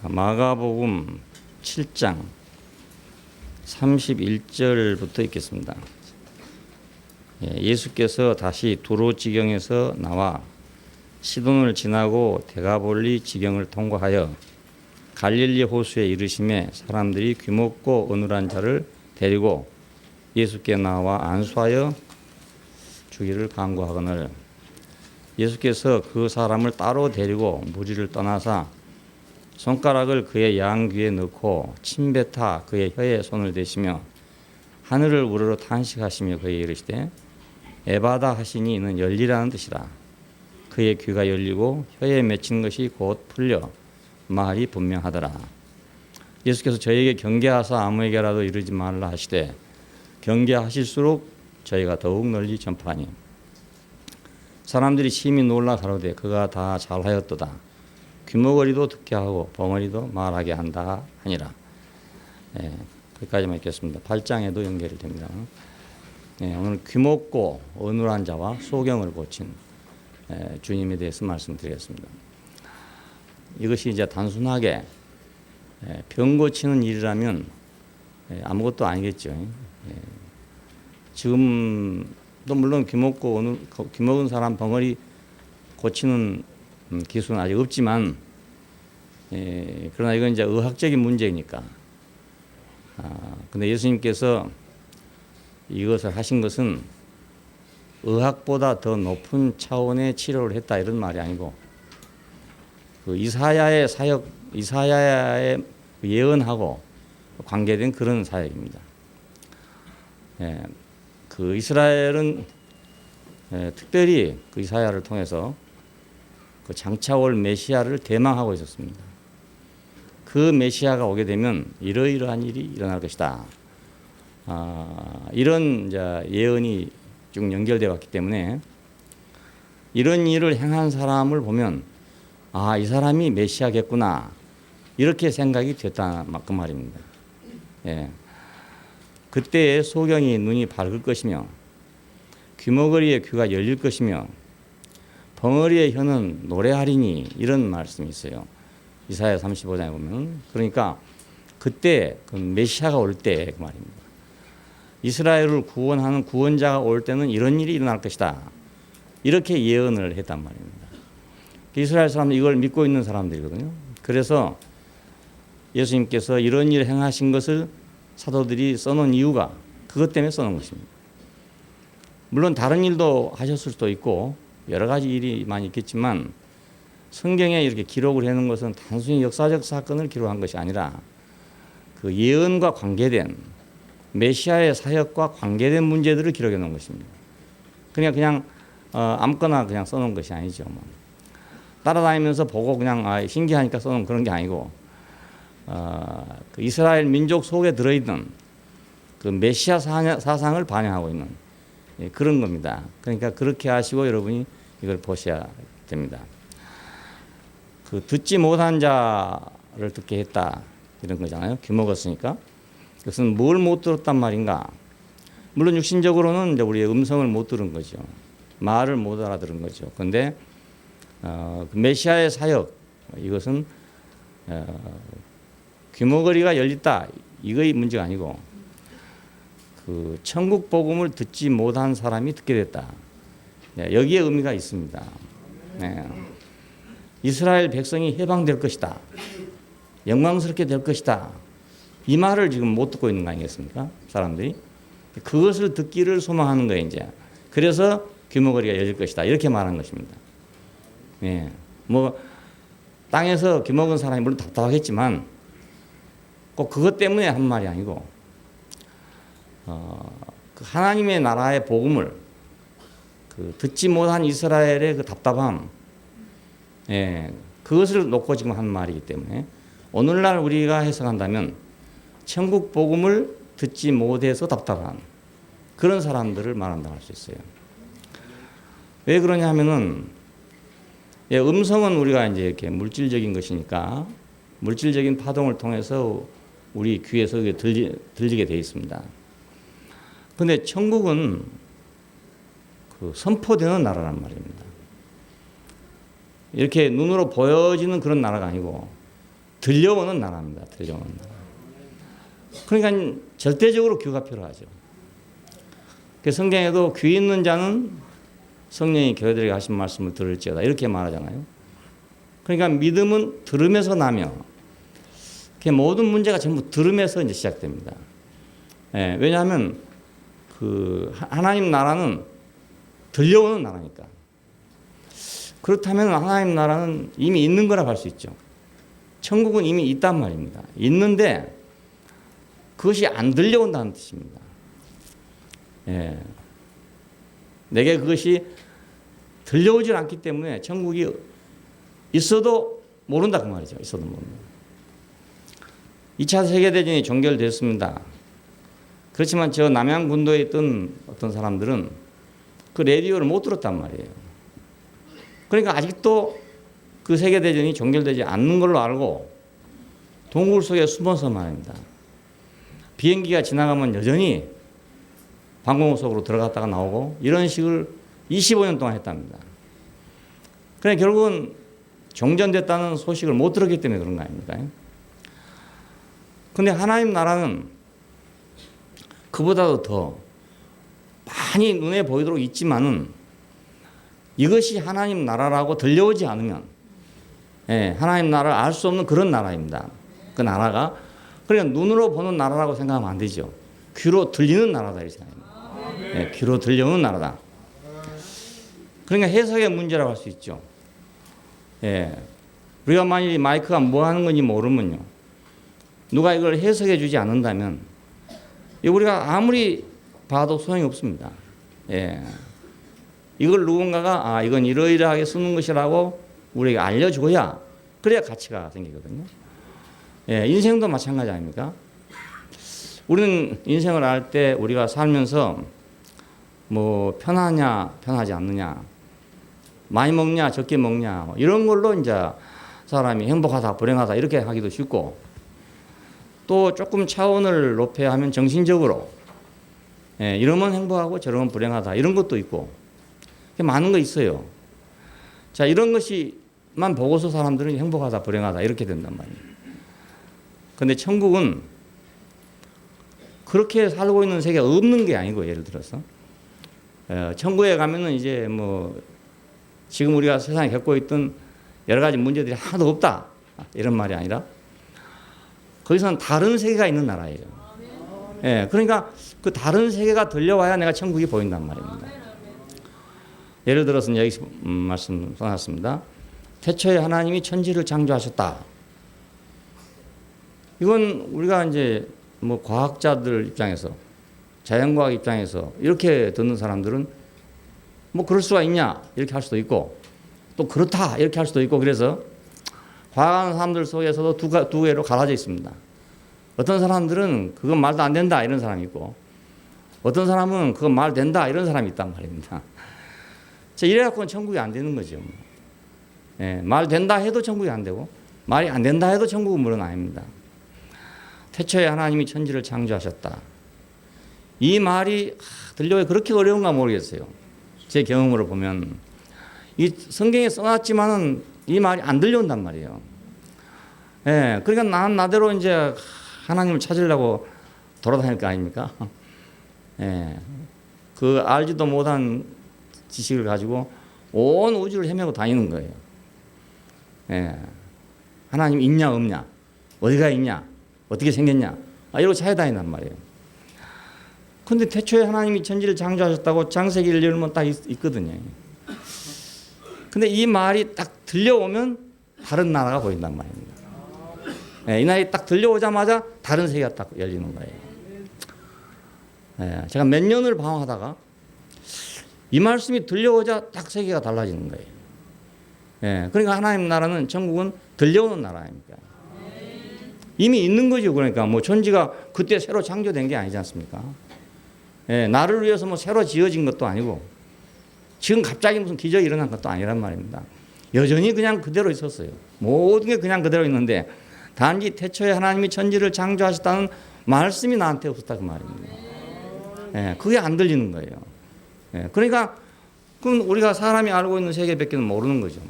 마가복음 7장 31절부터 읽겠습니다. 예수께서 다시 두로 지경에서 나와 시돈을 지나고 데가볼리 지경을 통과하여 갈릴리 호수에 이르심에 사람들이 귀먹고 어눌한 자를 데리고 예수께 나와 안수하여 주기를 간구하거늘 예수께서 그 사람을 따로 데리고 무리를 떠나사 손가락을 그의 양귀에 넣고 침뱉어 그의 혀에 손을 대시며 하늘을 우러러 탄식하시며 그에게 이르시되 에바다 하시니 이는 열리라는 뜻이라. 그의 귀가 열리고 혀에 맺힌 것이 곧 풀려 말이 분명하더라. 예수께서 저에게 경계하사 아무에게라도 이르지 말라 하시되 경계하실수록 저희가 더욱 널리 전파하니 사람들이 심히 놀라 가로되 그가 다 잘하였도다. 귀머거리도 듣게 하고 벙어리도 말하게 한다 하니라. 거기까지만 읽겠습니다. 8장에도 연결이 됩니다. 오늘 귀먹고 어눌한 자와 소경을 고친 주님에 대해서 말씀드리겠습니다. 이것이 이제 단순하게 병 고치는 일이라면 아무것도 아니겠죠. 지금도 물론 귀먹은 사람 벙어리 고치는 기술은 아직 없지만, 그러나 이건 이제 의학적인 문제이니까. 근데 예수님께서 이것을 하신 것은 의학보다 더 높은 차원의 치료를 했다 이런 말이 아니고, 그 이사야의 사역, 이사야의 예언하고 관계된 그런 사역입니다. 그 이스라엘은 특별히 그 이사야를 통해서 그 장차 올 메시아를 대망하고 있었습니다. 그 메시아가 오게 되면 이러이러한 일이 일어날 것이다. 이런 이제 예언이 쭉 연결되어 왔기 때문에 이런 일을 행한 사람을 보면 이 사람이 메시아겠구나 이렇게 생각이 됐다 그 말입니다. 그때의 소경이 눈이 밝을 것이며 귀머거리의 귀가 열릴 것이며 벙어리의 혀는 노래하리니 이런 말씀이 있어요. 이사야 35장에 보면. 그러니까 그때 그 메시아가 올 때 그 말입니다. 이스라엘을 구원하는 구원자가 올 때는 이런 일이 일어날 것이다. 이렇게 예언을 했단 말입니다. 이스라엘 사람들 이걸 믿고 있는 사람들이거든요. 그래서 예수님께서 이런 일을 행하신 것을 사도들이 써놓은 이유가 그것 때문에 써놓은 것입니다. 물론 다른 일도 하셨을 수도 있고 여러 가지 일이 많이 있겠지만 성경에 이렇게 기록을 해놓은 것은 단순히 역사적 사건을 기록한 것이 아니라 그 예언과 관계된 메시아의 사역과 관계된 문제들을 기록해 놓은 것입니다. 그냥 아무거나 그냥 써놓은 것이 아니죠. 따라다니면서 보고 그냥 신기하니까 써놓은 그런 게 아니고 그 이스라엘 민족 속에 들어있는 그 메시아 사상을 반영하고 있는 그런 겁니다. 그러니까 그렇게 하시고 여러분이 이걸 보셔야 됩니다. 그 듣지 못한 자를 듣게 했다 이런 거잖아요. 귀먹었으니까. 그것은 뭘 못 들었단 말인가? 물론 육신적으로는 이제 우리의 음성을 못 들은 거죠. 말을 못 알아들은 거죠. 그런데 그 메시아의 사역 이것은 귀머거리가 열렸다 이거의 문제가 아니고 그 천국 복음을 듣지 못한 사람이 듣게 됐다. 여기에 의미가 있습니다. 이스라엘 백성이 해방될 것이다. 영광스럽게 될 것이다. 이 말을 지금 못 듣고 있는 거 아니겠습니까? 사람들이. 그것을 듣기를 소망하는 거예요, 이제. 그래서 귀머거리가 열릴 것이다. 이렇게 말한 것입니다. 땅에서 귀먹은 사람이 물론 답답하겠지만 꼭 그것 때문에 한 말이 아니고 그 하나님의 나라의 복음을 그 듣지 못한 이스라엘의 그 답답함, 그것을 놓고 지금 한 말이기 때문에 오늘날 우리가 해석한다면 천국 복음을 듣지 못해서 답답한 그런 사람들을 말한다고 할 수 있어요. 왜 그러냐 하면은 음성은 우리가 이제 이렇게 물질적인 것이니까 물질적인 파동을 통해서 우리 귀에서 들리게 되어 있습니다. 그런데 천국은 그 선포되는 나라란 말입니다. 이렇게 눈으로 보여지는 그런 나라가 아니고 들려오는 나라입니다. 들려오는 나라. 그러니까 절대적으로 규가 필요하죠. 성경에도 귀 있는 자는 성령이 교회들에게 하신 말씀을 들을지어다 이렇게 말하잖아요. 그러니까 믿음은 들음에서 나며 모든 문제가 전부 들음에서 이제 시작됩니다. 예, 왜냐하면 그 하나님 나라는 들려오는 나라니까. 그렇다면 하나님 나라는 이미 있는 거라고 할 수 있죠. 천국은 이미 있단 말입니다. 있는데 그것이 안 들려온다는 뜻입니다. 예. 내게 그것이 들려오질 않기 때문에 천국이 있어도 모른다 그 말이죠. 있어도 모른다. 2차 세계대전이 종결됐습니다. 그렇지만 저 남양군도에 있던 어떤 사람들은 그 라디오를 못 들었단 말이에요. 그러니까 아직도 그 세계대전이 종결되지 않는 걸로 알고 동굴 속에 숨어서 말입니다. 비행기가 지나가면 여전히 방공호 속으로 들어갔다가 나오고 이런 식을 25년 동안 했답니다. 그래 결국은 종전됐다는 소식을 못 들었기 때문에 그런 거 아닙니까? 근데 하나님 나라는 그보다도 더 많이 눈에 보이도록 있지만은 이것이 하나님 나라라고 들려오지 않으면 하나님 나라를 알 수 없는 그런 나라입니다. 그 나라가 그러니까 눈으로 보는 나라라고 생각하면 안 되죠. 귀로 들리는 나라다 이 생각입니다. 귀로 들려오는 나라다. 그러니까 해석의 문제라고 할 수 있죠. 우리가 만일 마이크가 뭐 하는 건지 모르면요. 누가 이걸 해석해 주지 않는다면 우리가 아무리 봐도 소용이 없습니다. 이걸 누군가가 이건 이러이러하게 쓰는 것이라고 우리에게 알려줘야 그래야 가치가 생기거든요. 인생도 마찬가지 아닙니까? 우리는 인생을 알 때 우리가 살면서 뭐 편하냐 편하지 않느냐 많이 먹냐 적게 먹냐 이런 걸로 이제 사람이 행복하다 불행하다 이렇게 하기도 쉽고 또 조금 차원을 높여야 하면 정신적으로 이러면 행복하고 저러면 불행하다 이런 것도 있고 많은 거 있어요. 자 이런 것이만 보고서 사람들은 행복하다 불행하다 이렇게 된단 말이에요. 그런데 천국은 그렇게 살고 있는 세계가 없는 게 아니고 예를 들어서 천국에 가면은 이제 뭐 지금 우리가 세상에 겪고 있던 여러 가지 문제들이 하나도 없다 이런 말이 아니라 거기서는 다른 세계가 있는 나라예요. 그러니까 그 다른 세계가 들려와야 내가 천국이 보인단 말입니다. 예를 들어서 여기 말씀 써놨습니다. 태초에 하나님이 천지를 창조하셨다. 이건 우리가 이제 뭐 과학자들 입장에서 자연과학 입장에서 이렇게 듣는 사람들은 뭐 그럴 수가 있냐 이렇게 할 수도 있고 또 그렇다 이렇게 할 수도 있고 그래서 과학하는 사람들 속에서도 두 개로 갈라져 있습니다. 어떤 사람들은 그건 말도 안 된다 이런 사람이 있고 어떤 사람은 그건 말 된다 이런 사람이 있단 말입니다. 이래갖고는 천국이 안 되는 거죠. 말 된다 해도 천국이 안 되고 말이 안 된다 해도 천국은 물론 아닙니다. 태초에 하나님이 천지를 창조하셨다. 이 말이 들려요 그렇게 어려운가 모르겠어요. 제 경험으로 보면 이 성경에 써놨지만은 이 말이 안 들려온단 말이에요. 그러니까 나는 나대로 이제 하나님을 찾으려고 돌아다닐 거 아닙니까? 그 알지도 못한 지식을 가지고 온 우주를 헤매고 다니는 거예요. 하나님 있냐 없냐 어디가 있냐 어떻게 생겼냐 이러고 찾아다닌단 말이에요. 그런데 태초에 하나님이 천지를 창조하셨다고 창세기를 열면 딱 있거든요. 근데 이 말이 딱 들려오면 다른 나라가 보인단 말입니다. 이 말이 딱 들려오자마자 다른 세계가 딱 열리는 거예요. 제가 몇 년을 방황하다가 이 말씀이 들려오자 딱 세계가 달라지는 거예요. 그러니까 하나님 나라는 천국은 들려오는 나라입니다. 이미 있는 거죠. 그러니까 뭐 천지가 그때 새로 창조된 게 아니지 않습니까? 나를 위해서 뭐 새로 지어진 것도 아니고 지금 갑자기 무슨 기적이 일어난 것도 아니란 말입니다. 여전히 그냥 그대로 있었어요. 모든 게 그냥 그대로 있는데 단지 태초에 하나님이 천지를 창조하셨다는 말씀이 나한테 없었다 그 말입니다. 그게 안 들리는 거예요. 그러니까 그럼 우리가 사람이 알고 있는 세계밖에 모르는 거죠.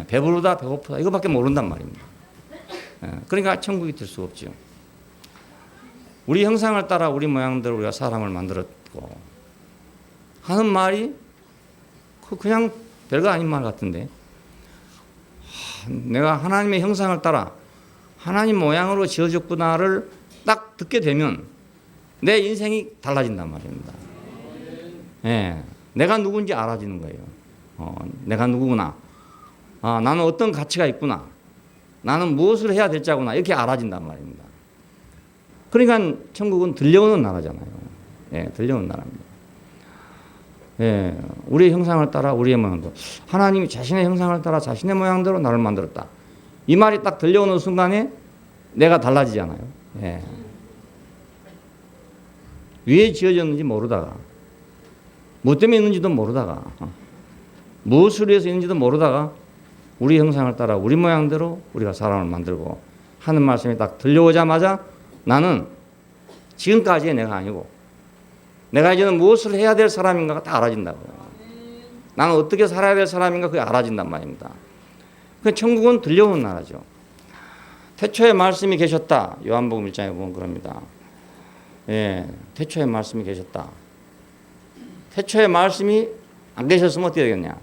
배부르다 배고프다 이거밖에 모른단 말입니다. 그러니까 천국이 될 수가 없죠. 우리 형상을 따라 우리 모양대로 우리가 사람을 만들었고 하는 말이 그냥 별거 아닌 말 같은데, 내가 하나님의 형상을 따라 하나님 모양으로 지어졌구나를 딱 듣게 되면 내 인생이 달라진단 말입니다. 예, 내가 누군지 알아지는 거예요. 내가 누구구나. 나는 어떤 가치가 있구나. 나는 무엇을 해야 될자구나. 이렇게 알아진단 말입니다. 그러니까 천국은 들려오는 나라잖아요. 예, 들려오는 나라입니다. 예, 우리의 형상을 따라 우리의 모양대로. 하나님이 자신의 형상을 따라 자신의 모양대로 나를 만들었다. 이 말이 딱 들려오는 순간에 내가 달라지잖아요. 예. 왜 지어졌는지 모르다가, 뭐 때문에 있는지도 모르다가, 무엇을 위해서 있는지도 모르다가 우리 형상을 따라 우리 모양대로 우리가 사람을 만들고 하는 말씀이 딱 들려오자마자 나는 지금까지의 내가 아니고 내가 이제는 무엇을 해야 될 사람인가가 다 알아진다고요. 나는 어떻게 살아야 될 사람인가 그게 알아진단 말입니다. 그 천국은 들려오는 나라죠. 태초에 말씀이 계셨다. 요한복음 1장에 보면 그럽니다. 예, 태초에 말씀이 계셨다. 태초에 말씀이 안 계셨으면 어떻게 되겠냐?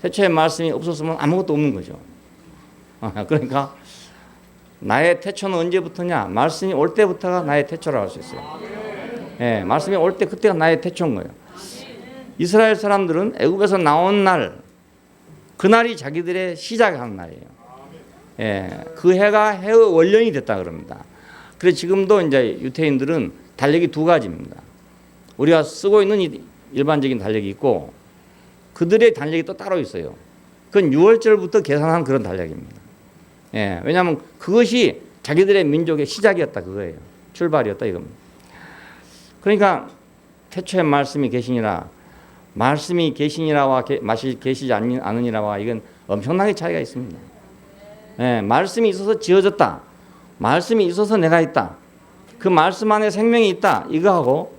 태초에 말씀이 없었으면 아무것도 없는 거죠. 그러니까 나의 태초는 언제부터냐? 말씀이 올 때부터가 나의 태초라고 할 수 있어요. 예, 말씀이 올 때 그때가 나의 태초인 거예요. 이스라엘 사람들은 애굽에서 나온 날, 그날이 자기들의 시작하는 날이에요. 예, 그 해가 해의 원년이 됐다 그럽니다. 그래서 지금도 이제 유태인들은 달력이 두 가지입니다. 우리가 쓰고 있는 일반적인 달력이 있고 그들의 달력이 또 따로 있어요. 그건 6월절부터 계산한 그런 달력입니다. 예, 왜냐하면 그것이 자기들의 민족의 시작이었다 그거예요. 출발이었다 이겁니다. 그러니까 태초에 말씀이 계시니라, 말씀이 계시니라와 계시지 않으니라와 이건 엄청나게 차이가 있습니다. 예, 말씀이 있어서 지어졌다. 말씀이 있어서 내가 있다. 그 말씀 안에 생명이 있다. 이거하고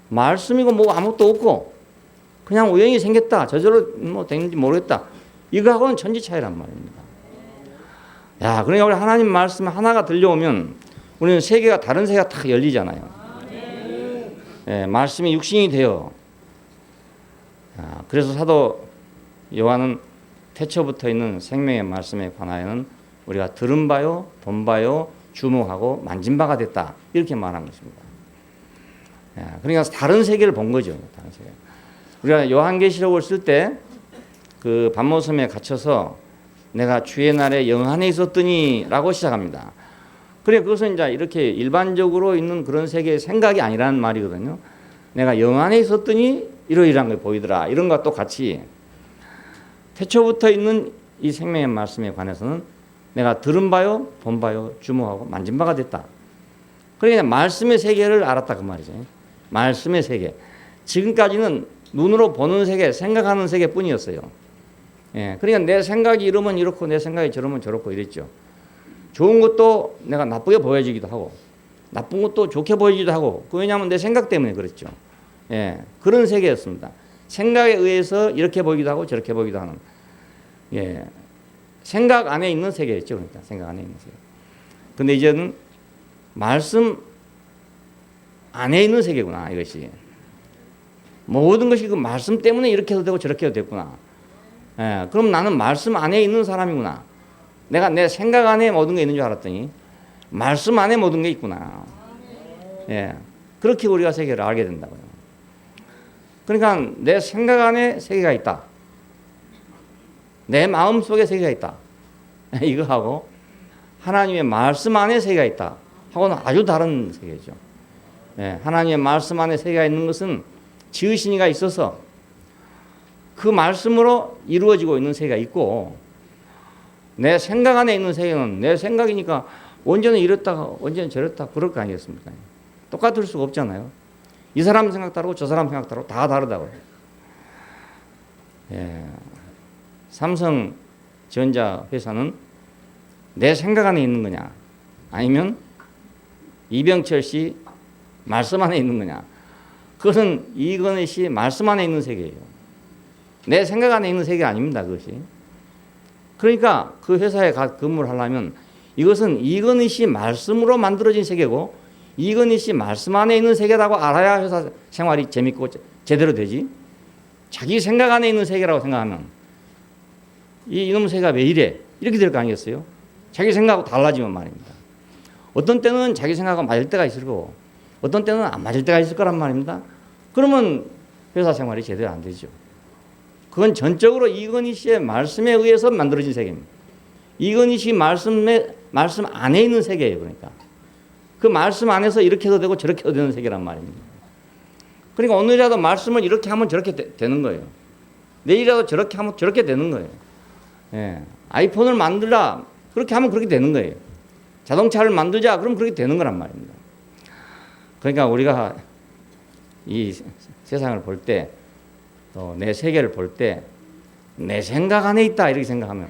말씀이고 뭐 아무것도 없고 그냥 우연히 생겼다. 저절로 뭐 됐는지 모르겠다. 이거하고는 천지 차이란 말입니다. 야, 그러니까 우리 하나님 말씀 하나가 들려오면 우리는 세계가 다른 세계가 딱 열리잖아요. 예, 말씀이 육신이 되어. 그래서 사도 요한은 태초부터 있는 생명의 말씀에 관하여는 우리가 들은 바요, 본 바요, 주목하고 만진 바가 됐다. 이렇게 말한 것입니다. 그러니까 다른 세계를 본 거죠. 다른 세계. 우리가 요한계시록을 쓸 때 그 반모섬에 갇혀서 내가 주의 날에 영 안에 있었더니 라고 시작합니다. 그래, 그것은 이제 이렇게 일반적으로 있는 그런 세계의 생각이 아니라는 말이거든요. 내가 영 안에 있었더니 이러이러한 게 보이더라. 이런 것과 똑같이 태초부터 있는 이 생명의 말씀에 관해서는 내가 들은 바요, 본 바요, 주목하고 만진 바가 됐다. 그러니까 말씀의 세계를 알았다 그 말이죠. 말씀의 세계. 지금까지는 눈으로 보는 세계, 생각하는 세계뿐이었어요. 예, 그러니까 내 생각이 이러면 이렇고 내 생각이 저러면 저렇고 이랬죠. 좋은 것도 내가 나쁘게 보여지기도 하고 나쁜 것도 좋게 보이기도 하고, 왜냐하면 내 생각 때문에 그랬죠. 예, 그런 세계였습니다. 생각에 의해서 이렇게 보이기도 하고 저렇게 보이기도 하는, 예, 생각 안에 있는 세계였죠. 그러니까 생각 안에 있는 세계. 근데 이제는 말씀 안에 있는 세계구나, 이것이. 모든 것이 그 말씀 때문에 이렇게 해도 되고 저렇게 해도 됐구나. 예, 그럼 나는 말씀 안에 있는 사람이구나. 내가 내 생각 안에 모든 게 있는 줄 알았더니 말씀 안에 모든 게 있구나. 예, 그렇게 우리가 세계를 알게 된다고요. 그러니까 내 생각 안에 세계가 있다. 내 마음 속에 세계가 있다. 이거하고 하나님의 말씀 안에 세계가 있다 하고는 아주 다른 세계죠. 예, 하나님의 말씀 안에 세계가 있는 것은 지으신 이가 있어서 그 말씀으로 이루어지고 있는 세계가 있고, 내 생각 안에 있는 세계는 내 생각이니까 언제는 이렇다가 언제는 저렇다 그럴 거 아니겠습니까? 똑같을 수가 없잖아요. 이 사람 생각 다르고 저 사람 생각 다르고 다 다르다고요. 예. 삼성전자 회사는 내 생각 안에 있는 거냐, 아니면 이병철 씨 말씀 안에 있는 거냐. 그것은 이건희 씨 말씀 안에 있는 세계예요. 내 생각 안에 있는 세계 아닙니다, 그것이. 그러니까 그 회사에 근무를 하려면 이것은 이건희 씨 말씀으로 만들어진 세계고 이건희 씨 말씀 안에 있는 세계라고 알아야 회사 생활이 재밌고 제대로 되지. 자기 생각 안에 있는 세계라고 생각하면 이놈 세계가 왜 이래? 이렇게 될 거 아니겠어요? 자기 생각하고 달라지면 말입니다. 어떤 때는 자기 생각하고 맞을 때가 있을 거고 어떤 때는 안 맞을 때가 있을 거란 말입니다. 그러면 회사 생활이 제대로 안 되죠. 그건 전적으로 이건희 씨의 말씀에 의해서 만들어진 세계입니다. 이건희 씨 말씀 안에 있는 세계예요. 그러니까 그 말씀 안에서 이렇게 해도 되고 저렇게 해도 되는 세계란 말입니다. 그러니까 오늘이라도 말씀을 이렇게 하면 저렇게 되는 거예요. 내일이라도 저렇게 하면 저렇게 되는 거예요. 예. 아이폰을 만들라 그렇게 하면 그렇게 되는 거예요. 자동차를 만들자 그럼 그렇게 되는 거란 말입니다. 그러니까 우리가 이 세상을 볼 때 또 내 세계를 볼 때 내 생각 안에 있다 이렇게 생각하면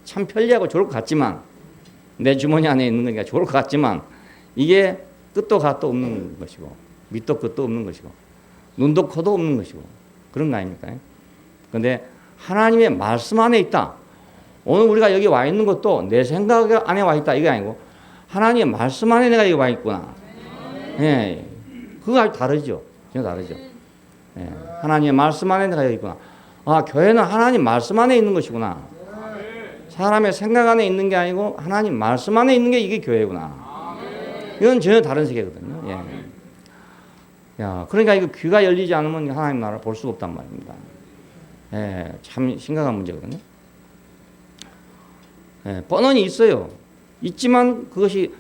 참 편리하고 좋을 것 같지만 내 주머니 안에 있는 거니까 좋을 것 같지만 이게 끝도 갓도 없는 것이고 밑도 끝도 없는 것이고 눈도 코도 없는 것이고 그런 거 아닙니까? 그런데 하나님의 말씀 안에 있다. 오늘 우리가 여기 와 있는 것도 내 생각 안에 와 있다 이게 아니고 하나님의 말씀 안에 내가 여기 와 있구나. 예, 그거 아주 다르죠. 전혀 다르죠. 예, 하나님의 말씀 안에 내가 여기 있구나. 아, 교회는 하나님 말씀 안에 있는 것이구나. 사람의 생각 안에 있는 게 아니고 하나님 말씀 안에 있는 게 이게 교회구나. 이건 전혀 다른 세계거든요. 예. 야, 그러니까 이거 귀가 열리지 않으면 하나님 나라를 볼 수가 없단 말입니다. 예, 참 심각한 문제거든요. 예, 뻔언이 있어요. 있지만 그것이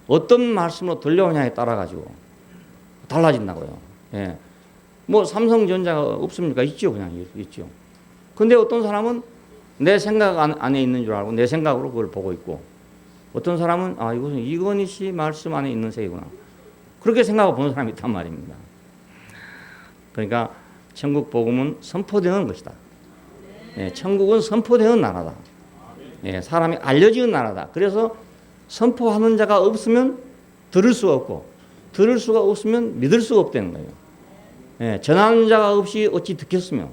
어떤 말씀으로 들려오냐에 따라 가지고 달라진다고요. 예. 뭐 삼성전자가 없습니까? 있죠, 그냥 있죠. 근데 어떤 사람은 내 생각 안에 있는 줄 알고 내 생각으로 그걸 보고 있고 어떤 사람은 아 이것은 이건희 씨 말씀 안에 있는 세계구나. 그렇게 생각하고 보는 사람이 있단 말입니다. 그러니까 천국 복음은 선포되는 것이다. 예, 천국은 선포되는 나라다. 예, 사람이 알려지는 나라다. 그래서 선포하는 자가 없으면 들을 수가 없고 들을 수가 없으면 믿을 수가 없다는 거예요. 예, 전하는 자가 없이 어찌 듣겠으며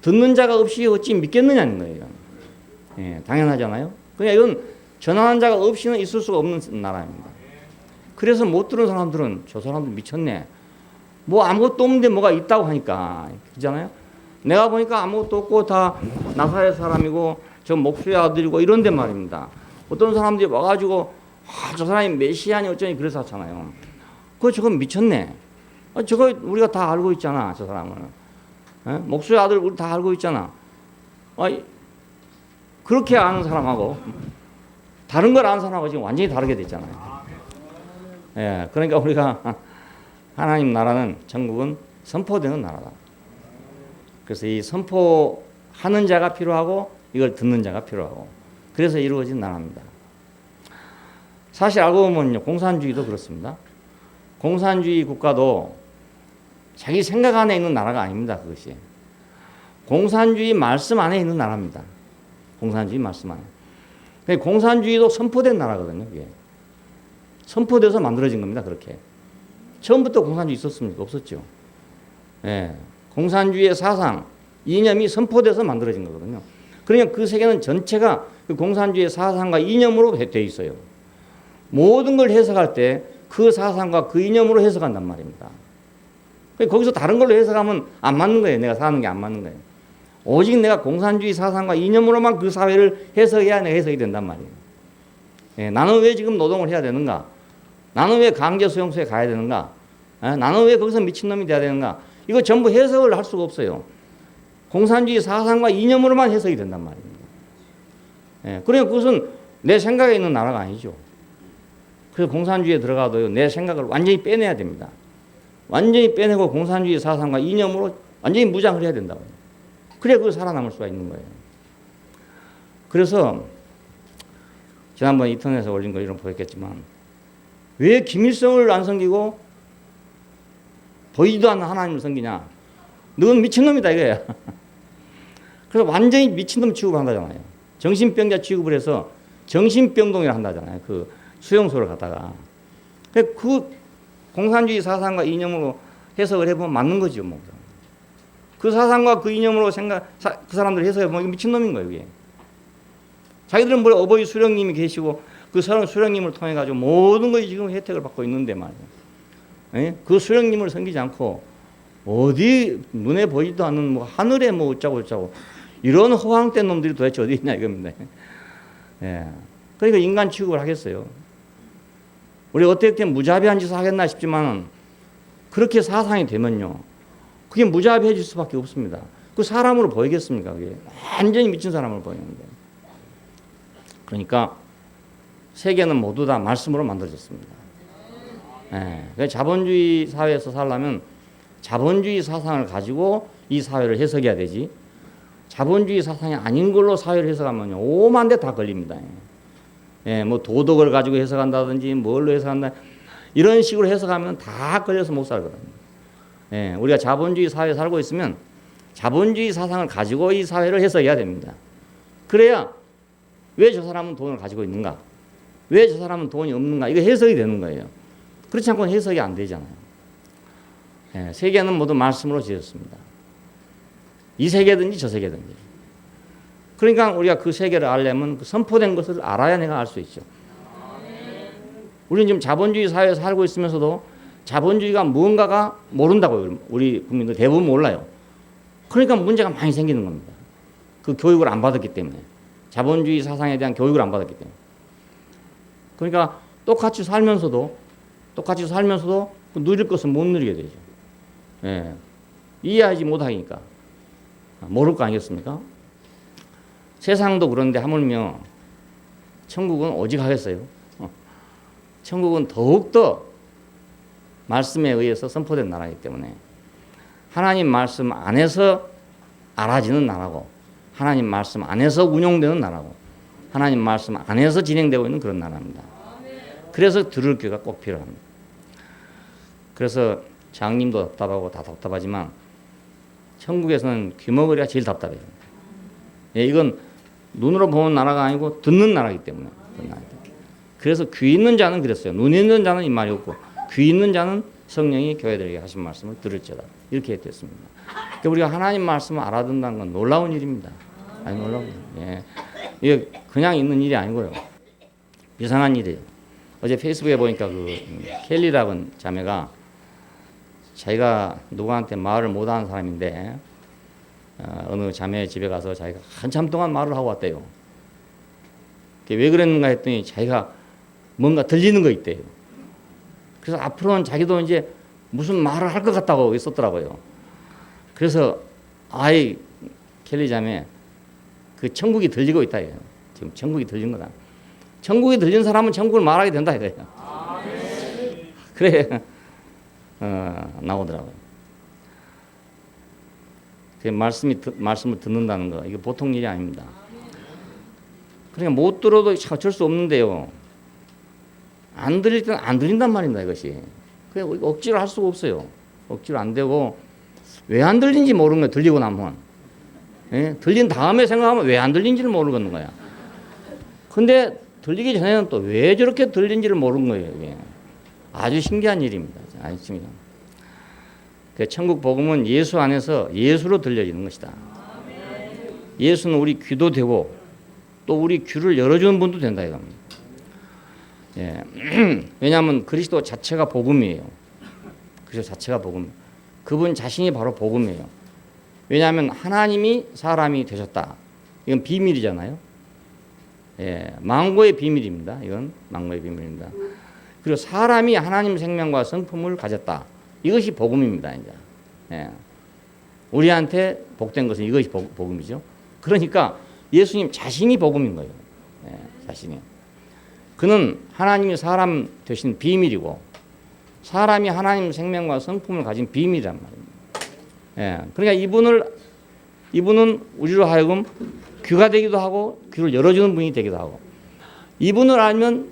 듣는 자가 없이 어찌 믿겠느냐는 거예요. 예, 당연하잖아요. 그러니까 이건 전하는 자가 없이는 있을 수가 없는 나라입니다. 그래서 못 들은 사람들은 저 사람들 미쳤네. 뭐 아무것도 없는데 뭐가 있다고 하니까 그렇잖아요. 내가 보니까 아무것도 없고 다 나사렛 사람이고 저 목수의 아들이고 이런데 말입니다. 어떤 사람들이 와가지고 아, 저 사람이 메시아니 어쩌니 그래서 하잖아요. 그거 저건 미쳤네. 아, 저거 우리가 다 알고 있잖아. 저 사람은. 에? 목수의 아들 우리 다 알고 있잖아. 아, 그렇게 아는 사람하고 다른 걸 아는 사람하고 지금 완전히 다르게 됐잖아요. 예, 그러니까 우리가 하나님 나라는 천국은 선포되는 나라다. 그래서 이 선포하는 자가 필요하고 이걸 듣는 자가 필요하고 그래서 이루어진 나라입니다. 사실 알고 보면요, 공산주의도 그렇습니다. 공산주의 국가도 자기 생각 안에 있는 나라가 아닙니다. 그것이 공산주의 말씀 안에 있는 나라입니다. 공산주의 말씀 안에. 공산주의도 선포된 나라거든요. 이게. 선포돼서 만들어진 겁니다. 그렇게. 처음부터 공산주의 있었습니까? 없었죠. 예. 공산주의의 사상, 이념이 선포돼서 만들어진 거거든요. 그러니까 그 세계는 전체가 그 공산주의의 사상과 이념으로 돼 있어요. 모든 걸 해석할 때 그 사상과 그 이념으로 해석한단 말입니다. 거기서 다른 걸로 해석하면 안 맞는 거예요. 내가 사는 게 안 맞는 거예요. 오직 내가 공산주의 사상과 이념으로만 그 사회를 해석해야 내가 해석이 된단 말이에요. 예, 나는 왜 지금 노동을 해야 되는가? 나는 왜 강제 수용소에 가야 되는가? 예, 나는 왜 거기서 미친놈이 돼야 되는가? 이거 전부 해석을 할 수가 없어요. 공산주의 사상과 이념으로만 해석이 된단 말입니다. 예, 그러니까 그것은 내 생각에 있는 나라가 아니죠. 그래서 공산주의에 들어가도 내 생각을 완전히 빼내야 됩니다. 완전히 빼내고 공산주의 사상과 이념으로 완전히 무장을 해야 된다고요. 그래야 그걸 살아남을 수가 있는 거예요. 그래서 지난번 인터넷에 올린 거 이런 보였겠지만 왜 김일성을 안 섬기고 보이지도 않는 하나님을 섬기냐? 넌 미친놈이다 이거야. 그래서 완전히 미친놈 취급을 한다잖아요. 정신병자 취급을 해서 정신병동이라 한다잖아요. 그 수용소를 갔다가. 그 공산주의 사상과 이념으로 해석을 해보면 맞는 거죠. 뭐. 그 사상과 그 이념으로 그 사람들 해석해보면 미친놈인 거예요. 이게. 자기들은 뭘 어버이 수령님이 계시고 그 수령님을 통해 가지고 모든 것이 지금 혜택을 받고 있는데 말이에요. 예? 그 수령님을 섬기지 않고 어디 눈에 보이지도 않는 뭐 하늘에 뭐 어쩌고 이런 허황된 놈들이 도대체 어디 있냐 이겁니다. 예. 그러니까 인간 취급을 하겠어요. 우리 어떻게 무자비한 짓을 하겠나 싶지만 그렇게 사상이 되면요, 그게 무자비해질 수밖에 없습니다. 그 사람으로 보이겠습니까? 그게 완전히 미친 사람으로 보이는데. 그러니까 세계는 모두 다 말씀으로 만들어졌습니다. 예. 자본주의 사회에서 살려면 자본주의 사상을 가지고 이 사회를 해석해야 되지, 자본주의 사상이 아닌 걸로 사회를 해석하면요, 오만 대 다 걸립니다. 예, 뭐 도덕을 가지고 해석한다든지 뭘로 해석한다, 이런 식으로 해석하면 다 걸려서 못 살거든요. 예, 우리가 자본주의 사회에 살고 있으면 자본주의 사상을 가지고 이 사회를 해석해야 됩니다. 그래야 왜 저 사람은 돈을 가지고 있는가, 왜 저 사람은 돈이 없는가, 이거 해석이 되는 거예요. 그렇지 않고는 해석이 안 되잖아요. 예, 세계는 모두 말씀으로 지었습니다. 이 세계든지 저 세계든지. 그러니까 우리가 그 세계를 알려면 그 선포된 것을 알아야 내가 알 수 있죠. 우리는 지금 자본주의 사회에서 살고 있으면서도 자본주의가 무언가가 모른다고요. 우리 국민들 대부분 몰라요. 그러니까 문제가 많이 생기는 겁니다. 그 교육을 안 받았기 때문에. 자본주의 사상에 대한 교육을 안 받았기 때문에. 그러니까 똑같이 살면서도 누릴 것은 못 누리게 되죠. 예. 이해하지 못하니까. 모를 거 아니겠습니까? 세상도 그런데 하물며 천국은 오직 하겠어요. 천국은 더욱더 말씀에 의해서 선포된 나라이기 때문에 하나님 말씀 안에서 알아지는 나라고, 하나님 말씀 안에서 운용되는 나라고, 하나님 말씀 안에서 진행되고 있는 그런 나라입니다. 그래서 들을 귀가 꼭 필요합니다. 그래서 장님도 답답하고 다 답답하지만 천국에서는 귀머거리가 제일 답답해요. 예, 이건 눈으로 보는 나라가 아니고 듣는 나라이기 때문에. 그래서 귀 있는 자는 그랬어요. 눈 있는 자는 이 말이 없고 귀 있는 자는 성령이 교회들에게 하신 말씀을 들을지어다. 이렇게 됐습니다. 그러니까 우리가 하나님 말씀을 알아듣는다는 건 놀라운 일입니다. 아니 놀라운 일. 예. 이게 그냥 있는 일이 아니고요. 이상한 일이에요. 어제 페이스북에 보니까 그 켈리라는 자매가 자기가 누구한테 말을 못하는 사람인데 어느 자매 집에 가서 자기가 한참 동안 말을 하고 왔대요. 왜 그랬는가 했더니 자기가 뭔가 들리는 거 있대요. 그래서 앞으로는 자기도 이제 무슨 말을 할 것 같다고 있었더라고요. 그래서 아이 켈리 자매, 그 천국이 들리고 있다 이거예요. 지금 천국이 들린 거다. 천국이 들린 사람은 천국을 말하게 된다 이거예요. 그래 나오더라고요. 그 말씀을 듣는다는 거, 이거 보통 일이 아닙니다. 그러니까 못 들어도 어쩔 수 없는데요. 안 들릴 때는 안 들린단 말입니다, 이것이. 그냥 억지로 할 수가 없어요. 억지로 안 되고, 왜 안 들린지 모르는 거예요, 들리고 나면. 예? 들린 다음에 생각하면 왜 안 들린지를 모르겠는 거야. 근데 들리기 전에는 또 왜 저렇게 들린지를 모르는 거예요, 이게. 아주 신기한 일입니다. 아주 신기한. 그 천국 복음은 예수 안에서 예수로 들려지는 것이다. 예수는 우리 귀도 되고 또 우리 귀를 열어주는 분도 된다 이겁니다. 예. 왜냐하면 그리스도 자체가 복음이에요. 그리스도 자체가 복음. 그분 자신이 바로 복음이에요. 왜냐하면 하나님이 사람이 되셨다. 이건 비밀이잖아요. 예. 망고의 비밀입니다. 이건 망고의 비밀입니다. 그리고 사람이 하나님 생명과 성품을 가졌다. 이것이 복음입니다. 이제. 예. 우리한테 복된 것은 이것이 복음이죠. 그러니까 예수님 자신이 복음인 거예요. 예, 자신이. 그는 하나님이 사람 되신 비밀이고 사람이 하나님 생명과 성품을 가진 비밀이란 말입니다. 예, 그러니까 이분은 우리로 하여금 귀가 되기도 하고 귀를 열어주는 분이 되기도 하고 이분을 알면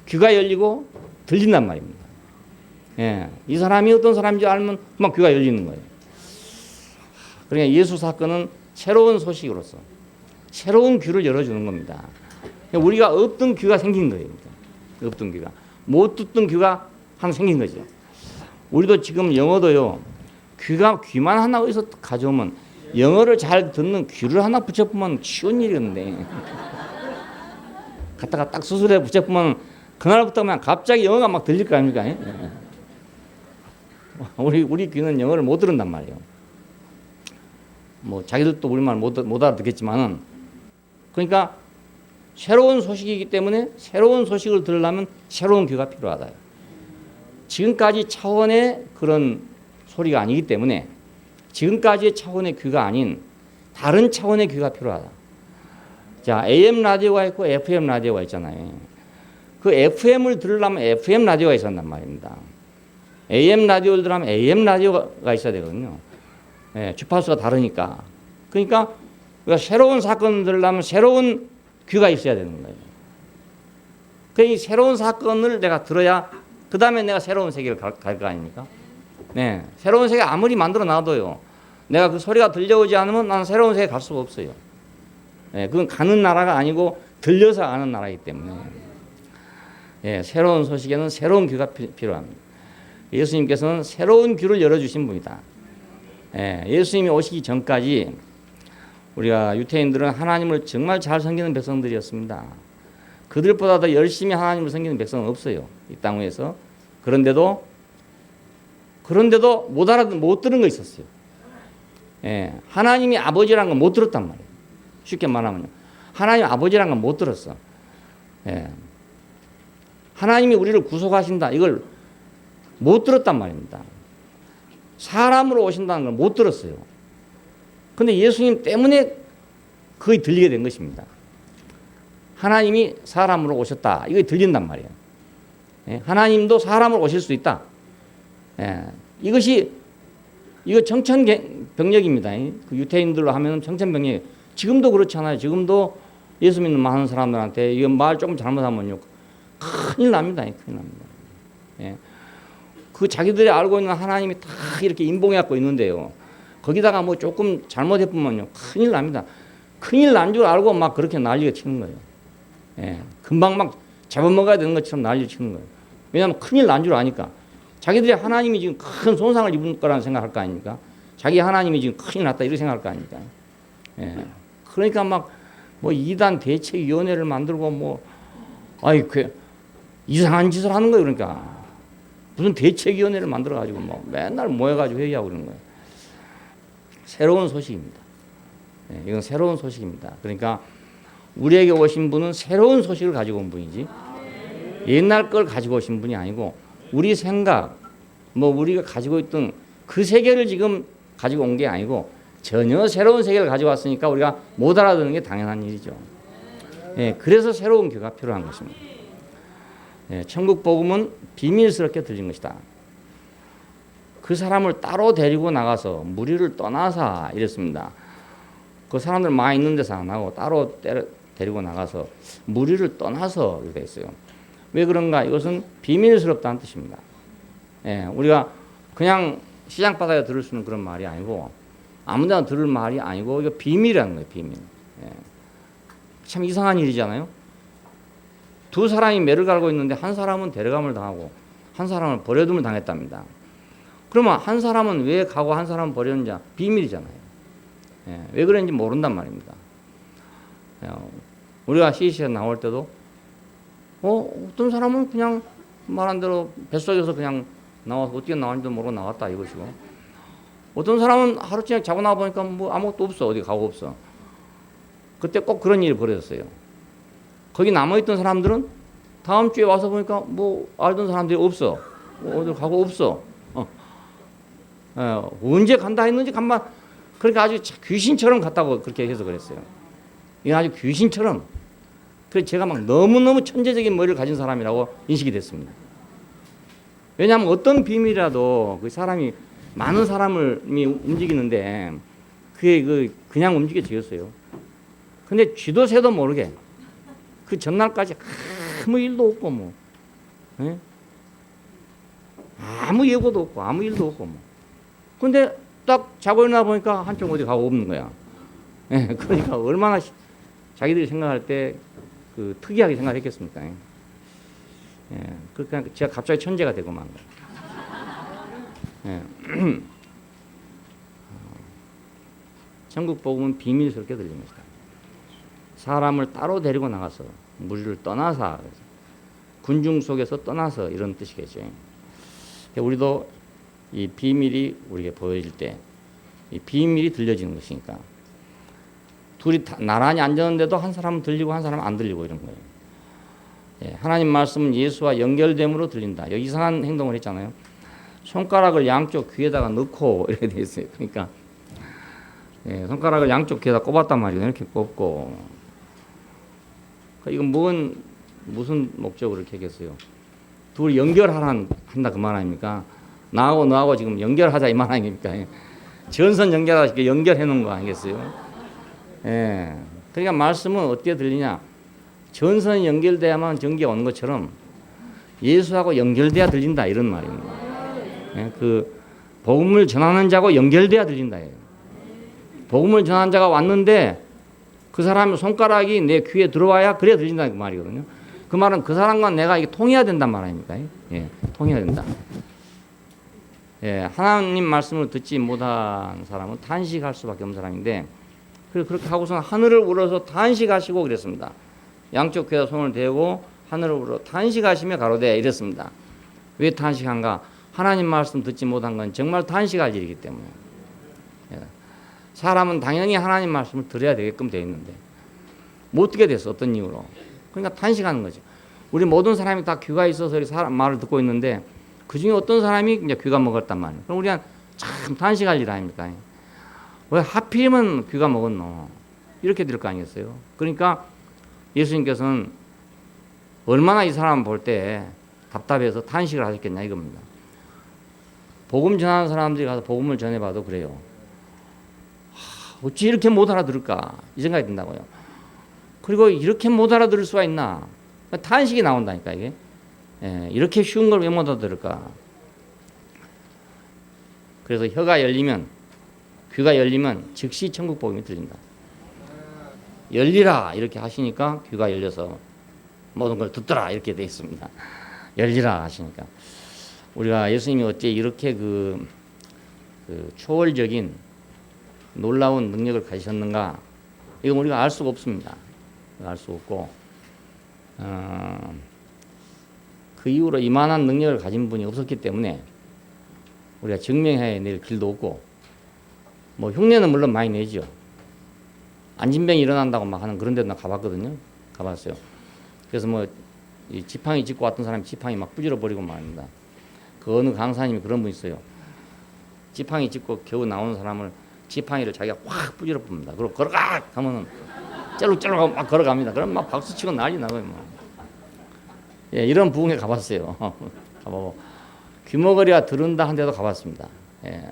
귀가 열리고 들린단 말입니다. 예, 이 사람이 어떤 사람인지 알면 막 귀가 열리는 거예요. 그러니까 예수 사건은 새로운 소식으로서 새로운 귀를 열어주는 겁니다. 우리가 없던 귀가 생긴 거예요. 없던 귀가. 못 듣던 귀가 하나 생긴 거죠. 우리도 지금 영어도요. 귀만 하나 어디서 가져오면 영어를 잘 듣는 귀를 하나 붙여보면 쉬운 일이었는데 갖다가 딱 수술해 붙여보면 그날부터 그냥 갑자기 영어가 막 들릴 거 아닙니까? 예? 우리 귀는 영어를 못 들은단 말이에요. 뭐 자기들도 우리말 못 알아듣겠지만은, 그러니까 새로운 소식이기 때문에 새로운 소식을 들으려면 새로운 귀가 필요하다. 지금까지 차원의 그런 소리가 아니기 때문에 지금까지의 차원의 귀가 아닌 다른 차원의 귀가 필요하다. 자, AM 라디오가 있고 FM 라디오가 있잖아요. 그 FM을 들으려면 FM 라디오가 있었단 말입니다. AM 라디오를 들으면 AM 라디오가 있어야 되거든요. 예, 주파수가 다르니까. 그러니까 우리가 새로운 사건을 들으려면 새로운 귀가 있어야 되는 거예요. 그 새로운 사건을 내가 들어야 그 다음에 내가 새로운 세계를 갈 거 아닙니까? 네, 새로운 세계 아무리 만들어 놔도요, 내가 그 소리가 들려오지 않으면 나는 새로운 세계 갈 수가 없어요. 네, 그건 가는 나라가 아니고 들려서 가는 나라이기 때문에, 예, 새로운 소식에는 새로운 귀가 필요합니다. 예수님께서는 새로운 귀를 열어주신 분이다. 예, 예수님이 오시기 전까지 우리가 유태인들은 하나님을 정말 잘 섬기는 백성들이었습니다. 그들보다 더 열심히 하나님을 섬기는 백성은 없어요, 이 땅 위에서. 그런데도 못 들은 거 있었어요. 예, 하나님이 아버지라는 건 못 들었단 말이에요. 쉽게 말하면요, 하나님 아버지라는 건 못 들었어. 예, 하나님이 우리를 구속하신다, 이걸 못 들었단 말입니다. 사람으로 오신다는 걸 못 들었어요. 근데 예수님 때문에 그게 들리게 된 것입니다. 하나님이 사람으로 오셨다, 이게 들린단 말이에요. 예, 하나님도 사람으로 오실 수 있다. 예, 이거 청천벽력입니다. 그 유태인들로 하면 청천벽력. 지금도 그렇잖아요. 지금도 예수 믿는 많은 사람들한테 이거 말 조금 잘못하면요, 큰일 납니다. 큰일 납니다. 예, 그 자기들이 알고 있는 하나님이 다 이렇게 인봉해 갖고 있는데요, 거기다가 뭐 조금 잘못해보면요, 큰일 납니다. 큰일 난 줄 알고 막 그렇게 난리가 치는 거예요. 예, 금방 막 잡아먹어야 되는 것처럼 난리 치는 거예요. 왜냐하면 큰일 난 줄 아니까. 자기들이 하나님이 지금 큰 손상을 입을 거라는 생각할 거 아닙니까? 자기 하나님이 지금 큰일 났다, 이렇게 생각할 거 아닙니까? 예, 그러니까 막 뭐 이단 대책위원회를 만들고 뭐, 이상한 짓을 하는 거예요. 그러니까 무슨 대책위원회를 만들어가지고 뭐 맨날 모여가지고 회의하고 그러는 거예요. 새로운 소식입니다. 예, 이건 새로운 소식입니다. 그러니까 우리에게 오신 분은 새로운 소식을 가지고 온 분이지, 옛날 걸 가지고 오신 분이 아니고, 우리 생각, 뭐 우리가 가지고 있던 그 세계를 지금 가지고 온 게 아니고 전혀 새로운 세계를 가지고 왔으니까 우리가 못 알아듣는 게 당연한 일이죠. 예, 그래서 새로운 귀가 필요한 것입니다. 예, 천국 복음은 비밀스럽게 들린 것이다. 그 사람을 따로 데리고 나가서 무리를 떠나서 이랬습니다. 그 사람들 많이 있는 데서 안 하고 따로 데리고 나가서 무리를 떠나서 이렇게 했어요. 왜 그런가? 이것은 비밀스럽다는 뜻입니다. 예, 우리가 그냥 시장 바닥에 들을 수 있는 그런 말이 아니고, 아무데나 들을 말이 아니고, 이거 비밀이라는 거예요. 비밀. 예. 참 이상한 일이잖아요. 두 사람이 매를 갈고 있는데 한 사람은 데려감을 당하고 한 사람은 버려둠을 당했답니다. 그러면 한 사람은 왜 가고 한 사람은 버렸는지 비밀이잖아요. 예, 왜 그런지 모른단 말입니다. 우리가 CC에 나올 때도 어떤 사람은 그냥 말한 대로 뱃속에서 그냥 나와서 어떻게 나왔는지도 모르고 나왔다 이것이고, 어떤 사람은 하루 종일 자고 나와 보니까 뭐 아무것도 없어, 어디 가고 없어. 그때 꼭 그런 일이 벌어졌어요. 거기 남아있던 사람들은 다음 주에 와서 보니까 뭐 알던 사람들이 없어, 어디 가고 없어. 언제 간다 했는지 간만, 그러니까 아주 귀신처럼 갔다고 그렇게 해서 그랬어요. 이게 아주 귀신처럼. 그래서 제가 막 너무너무 천재적인 머리를 가진 사람이라고 인식이 됐습니다. 왜냐하면 어떤 비밀이라도 그 사람이 많은 사람을 움직이는데 그게 그냥 움직여지겠어요. 근데 쥐도 새도 모르게 그 전날까지 아무 일도 없고 뭐, 예? 아무 예고도 없고 아무 일도 없고 뭐. 근데 딱 자고 일어나 보니까 한쪽 어디 가고 없는 거야. 예, 그러니까 얼마나 자기들이 생각할 때 그 특이하게 생각했겠습니까? 예, 그러니까 제가 갑자기 천재가 되고 만 거예요. 예. 천국 복음은 비밀스럽게 들린 것이다. 사람을 따로 데리고 나가서 무리를 떠나서, 군중 속에서 떠나서 이런 뜻이겠죠. 우리도 이 비밀이 우리에게 보여질 때 이 비밀이 들려지는 것이니까 둘이 나란히 앉았는데도 한 사람은 들리고 한 사람은 안 들리고 이런 거예요. 예, 하나님 말씀은 예수와 연결됨으로 들린다. 여기 이상한 행동을 했잖아요. 손가락을 양쪽 귀에다가 넣고 이렇게 돼 있어요. 그러니까 예, 손가락을 양쪽 귀에다 꼽았단 말이에요. 이렇게 꼽고 이건 무슨 목적으로 이렇게 했겠어요? 둘이 한다 그 말 아닙니까? 나하고 너하고 지금 연결하자 이 말 아닙니까? 예. 전선 연결하시게 연결해 놓은 거 아니겠어요? 예. 그러니까 말씀은 어떻게 들리냐? 전선이 연결돼야만 전기가 오는 것처럼 예수하고 연결돼야 들린다 이런 말입니다. 예. 그 복음을 전하는 자하고 연결돼야 들린다. 복음을 전하는 자가 왔는데 그 사람의 손가락이 내 귀에 들어와야 그래야 들린다 그 말이거든요. 그 말은 그 사람과 내가 이게 통해야 된단 말 아닙니까? 예. 통해야 된다. 예, 하나님 말씀을 듣지 못한 사람은 탄식할 수밖에 없는 사람인데 그렇게 하고서 하늘을 우러서 탄식하시고 그랬습니다. 양쪽 귀에다 손을 대고 하늘을 우러 탄식하시며 가로되 이랬습니다. 왜 탄식한가? 하나님 말씀 듣지 못한 건 정말 탄식할 일이기 때문에. 예. 사람은 당연히 하나님 말씀을 들어야 되게끔 되어 있는데 못 듣게 됐어. 어떤 이유로? 그러니까 탄식하는 거죠. 우리 모든 사람이 다 귀가 있어서 사람 말을 듣고 있는데 그 중에 어떤 사람이 이제 귀가 먹었단 말이에요. 그럼 우리가 참 탄식할 일 아닙니까? 왜 하필이면 귀가 먹었노? 이렇게 될 거 아니겠어요? 그러니까 예수님께서는 얼마나 이 사람 볼 때 답답해서 탄식을 하셨겠냐 이겁니다. 복음 전하는 사람들이 가서 복음을 전해봐도 그래요. 어찌 이렇게 못 알아들을까? 이 생각이 든다고요. 그리고 이렇게 못 알아들을 수가 있나? 탄식이 나온다니까 이게. 예, 이렇게 쉬운 걸 왜 못 알아들을까? 그래서 혀가 열리면 귀가 열리면 즉시 천국 복음이 들린다. 열리라 이렇게 하시니까 귀가 열려서 모든 걸 듣더라 이렇게 돼 있습니다. 열리라 하시니까 우리가 예수님이 어째 이렇게 그 초월적인 놀라운 능력을 가지셨는가? 이건 우리가 알 수가 없습니다. 알 수가 없고 그 이후로 이만한 능력을 가진 분이 없었기 때문에 우리가 증명해야 낼 길도 없고 뭐 흉내는 물론 많이 내죠. 안진병이 일어난다고 막 하는 그런 데도 나 가봤거든요. 가봤어요. 그래서 뭐 이 지팡이 짚고 왔던 사람이 지팡이 막 부질러 버리고 말입니다. 그 어느 강사님이 그런 분 있어요. 지팡이 짚고 겨우 나오는 사람을 지팡이를 자기가 확 부질러 봅니다. 그리고 걸어가 하면은 짤룩짤룩 막 걸어갑니다. 그럼 막 박수 치고 난리 나고요. 뭐. 예, 이런 부흥에 가봤어요. 가보고 귀머거리가 들은다 한 데도 가봤습니다. 예,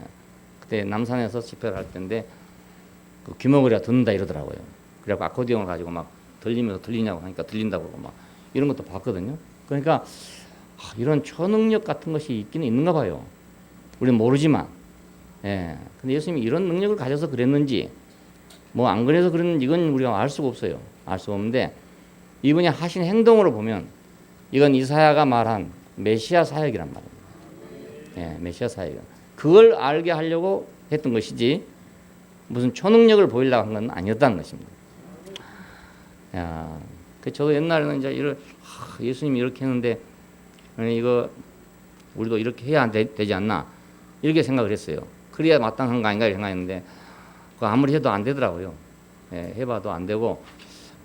그때 남산에서 집회를 할 때인데 그 귀머거리가 듣는다 이러더라고요. 그래갖고 아코디언을 가지고 막 들리면서 들리냐고 하니까 들린다고 그러고 막 이런 것도 봤거든요. 그러니까 이런 초능력 같은 것이 있기는 있는가 봐요. 우리는 모르지만. 예, 근데 예수님이 이런 능력을 가져서 그랬는지 뭐 안 그래서 그랬는지 이건 우리가 알 수가 없어요. 알 수가 없는데 이분이 하신 행동으로 보면 이건 이사야가 말한 메시아 사역이란 말입니다. 예, 메시아 사역. 그걸 알게 하려고 했던 것이지 무슨 초능력을 보이려고 한 건 아니었다는 것입니다. 야, 저도 옛날에는 이제 예수님이 이렇게 했는데 이거 우리도 이렇게 해야 되지 않나 이렇게 생각을 했어요. 그래야 마땅한 거 아닌가 생각했는데 아무리 해도 안 되더라고요. 예, 해봐도 안 되고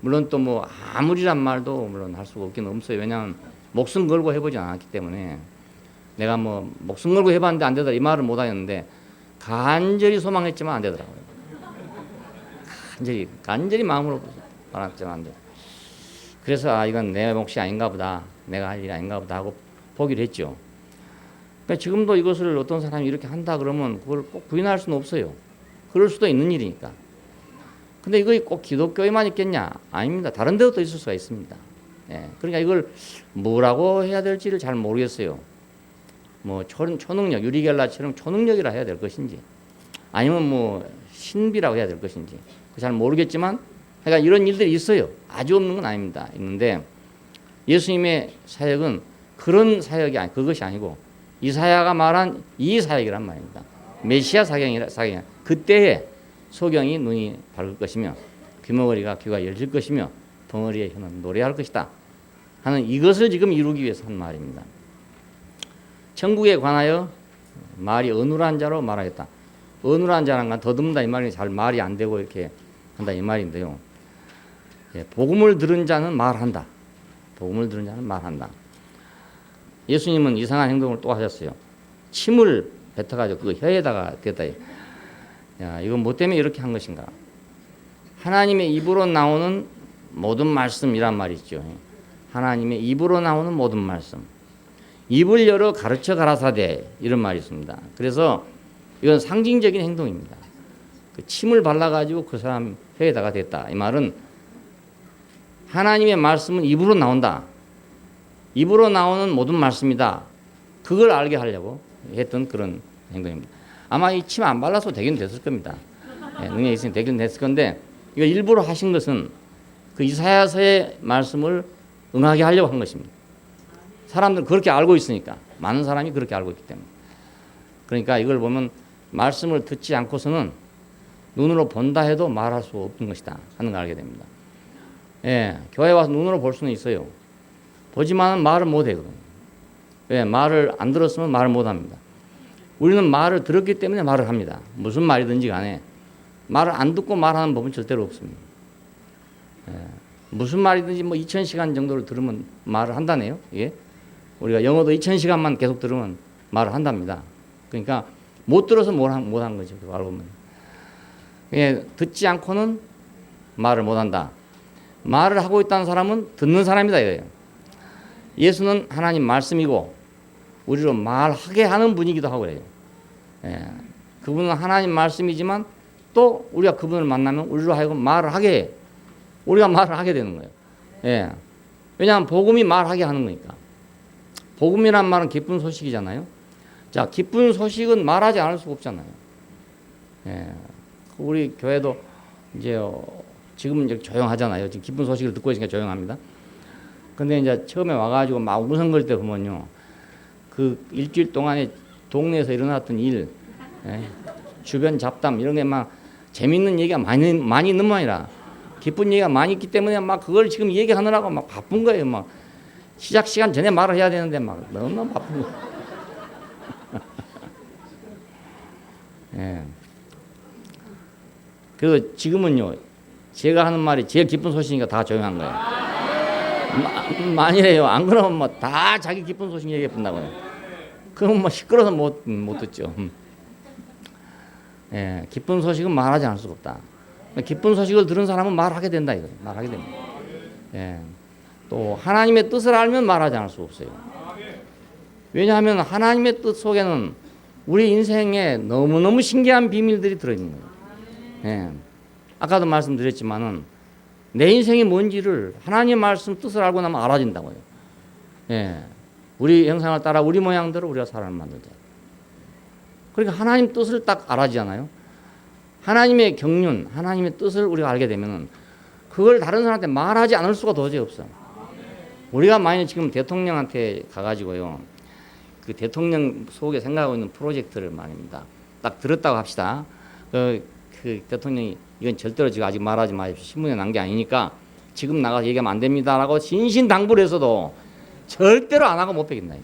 물론 또 뭐 아무리란 말도 물론 할 수가 없긴 없어요. 왜냐하면 목숨 걸고 해보지 않았기 때문에 내가 뭐 목숨 걸고 해봤는데 안 되더라 이 말을 못 하겠는데 간절히 소망했지만 안 되더라고요. 간절히 마음으로 말했지만 안 돼. 그래서 이건 내 몫이 아닌가 보다, 내가 할 일이 아닌가 보다 하고 포기를 했죠. 그러니까 지금도 이것을 어떤 사람이 이렇게 한다 그러면 그걸 꼭 부인할 수는 없어요. 그럴 수도 있는 일이니까. 근데 이거 꼭 기독교에만 있겠냐? 아닙니다. 다른 데도 또 있을 수가 있습니다. 예, 그러니까 이걸 뭐라고 해야 될지를 잘 모르겠어요. 뭐 초능력, 유리겔라처럼 초능력이라 해야 될 것인지, 아니면 뭐 신비라고 해야 될 것인지 잘 모르겠지만, 그러니까 이런 일들이 있어요. 아주 없는 건 아닙니다. 있는데 예수님의 사역은 그런 사역이 아니, 그것이 아니고 이사야가 말한 이 사역이란 말입니다. 메시아 사역이라. 그때에 소경이 눈이 밝을 것이며 귀머거리가 귀가 열릴 것이며 벙어리의 혀는 노래할 것이다 하는 이것을 지금 이루기 위해서 한 말입니다. 천국에 관하여 말이 어눌한 자로 말하겠다. 어눌한 자란 건 더듬다 이 말이 잘 말이 안 되고 이렇게 한다 이 말인데요. 복음을 들은 자는 말한다. 복음을 들은 자는 말한다. 예수님은 이상한 행동을 또 하셨어요. 침을 뱉어가지고 그 혀에다가 댔다. 야, 이건 뭐 때문에 이렇게 한 것인가? 하나님의 입으로 나오는 모든 말씀이란 말이 있죠. 하나님의 입으로 나오는 모든 말씀. 입을 열어 가르쳐 가라사대 이런 말이 있습니다. 그래서 이건 상징적인 행동입니다. 그 침을 발라가지고 그 사람 혀에다가 댔다. 이 말은 하나님의 말씀은 입으로 나온다. 입으로 나오는 모든 말씀이다. 그걸 알게 하려고 했던 그런 행동입니다. 아마 이 침 안 발라서 되긴 됐을 겁니다. 능력이 있으면 되긴 됐을 건데 이거 일부러 하신 것은 그 이사야서의 말씀을 응하게 하려고 한 것입니다. 사람들은 그렇게 알고 있으니까 많은 사람이 그렇게 알고 있기 때문에 그러니까 이걸 보면 말씀을 듣지 않고서는 눈으로 본다 해도 말할 수 없는 것이다 하는 걸 알게 됩니다. 교회 와서 눈으로 볼 수는 있어요. 보지만 말을 못해요. 왜? 말을 안 들었으면 말을 못합니다. 우리는 말을 들었기 때문에 말을 합니다. 무슨 말이든지 간에 말을 안 듣고 말하는 법은 절대로 없습니다. 무슨 말이든지 뭐 2000시간 정도를 들으면 말을 한다네요. 예? 우리가 영어도 2000시간만 계속 들으면 말을 한답니다. 그러니까 못 들어서 못한 거죠. 알고 보면. 듣지 않고는 말을 못한다. 말을 하고 있다는 사람은 듣는 사람이다 이거예요. 예수는 하나님 말씀이고 우리로 말하게 하는 분이기도 하고 그래요. 그분은 하나님 말씀이지만 또 우리가 그분을 만나면 우리로 하여금 말을 하게 해. 우리가 말을 하게 되는 거예요. 왜냐하면 복음이 말하게 하는 거니까. 복음이란 말은 기쁜 소식이잖아요. 자, 기쁜 소식은 말하지 않을 수가 없잖아요. 우리 교회도 이제 지금은 이제 조용하잖아요. 지금 기쁜 소식을 듣고 있으니까 조용합니다. 근데 이제 처음에 와가지고 막 우성거릴 때 보면요. 그 일주일 동안에 동네에서 일어났던 일, 주변 잡담 이런 게 막 재밌는 얘기가 많이 있는 모양이라 기쁜 얘기가 많이 있기 때문에 막 그걸 지금 얘기하느라고 막 바쁜 거예요. 막 시작 시간 전에 말을 해야 되는데 막 너무 바쁜 거예요. 그래서 지금은요. 제가 하는 말이 제일 기쁜 소식이니까 다 조용한 거예요. 만일에요. 안 그러면 뭐 다 자기 기쁜 소식 얘기해 본다고요. 그럼 뭐 시끄러워서 못 듣죠. 기쁜 소식은 말하지 않을 수가 없다. 기쁜 소식을 들은 사람은 말하게 된다 이거예요. 말하게 됩니다. 또 하나님의 뜻을 알면 말하지 않을 수 없어요. 왜냐하면 하나님의 뜻 속에는 우리 인생에 너무너무 신기한 비밀들이 들어있는 거예요. 아까도 말씀드렸지만은 내 인생이 뭔지를 하나님의 말씀 뜻을 알고 나면 알아진다고요. 우리 형상을 따라 우리 모양대로 우리가 사람을 만들자. 그러니까 하나님 뜻을 딱 알아지잖아요. 하나님의 경륜, 하나님의 뜻을 우리가 알게 되면은 그걸 다른 사람한테 말하지 않을 수가 도저히 없어. 우리가 만약 지금 대통령한테 가가지고요, 그 대통령 속에 생각하고 있는 프로젝트를 말입니다. 딱 들었다고 합시다. 그 대통령이 이건 절대로 지금 아직 말하지 마십시오. 신문에 난 게 아니니까 지금 나가서 얘기하면 안 됩니다라고 신신당부를 해서도 절대로 안 하고 못 빼겠나.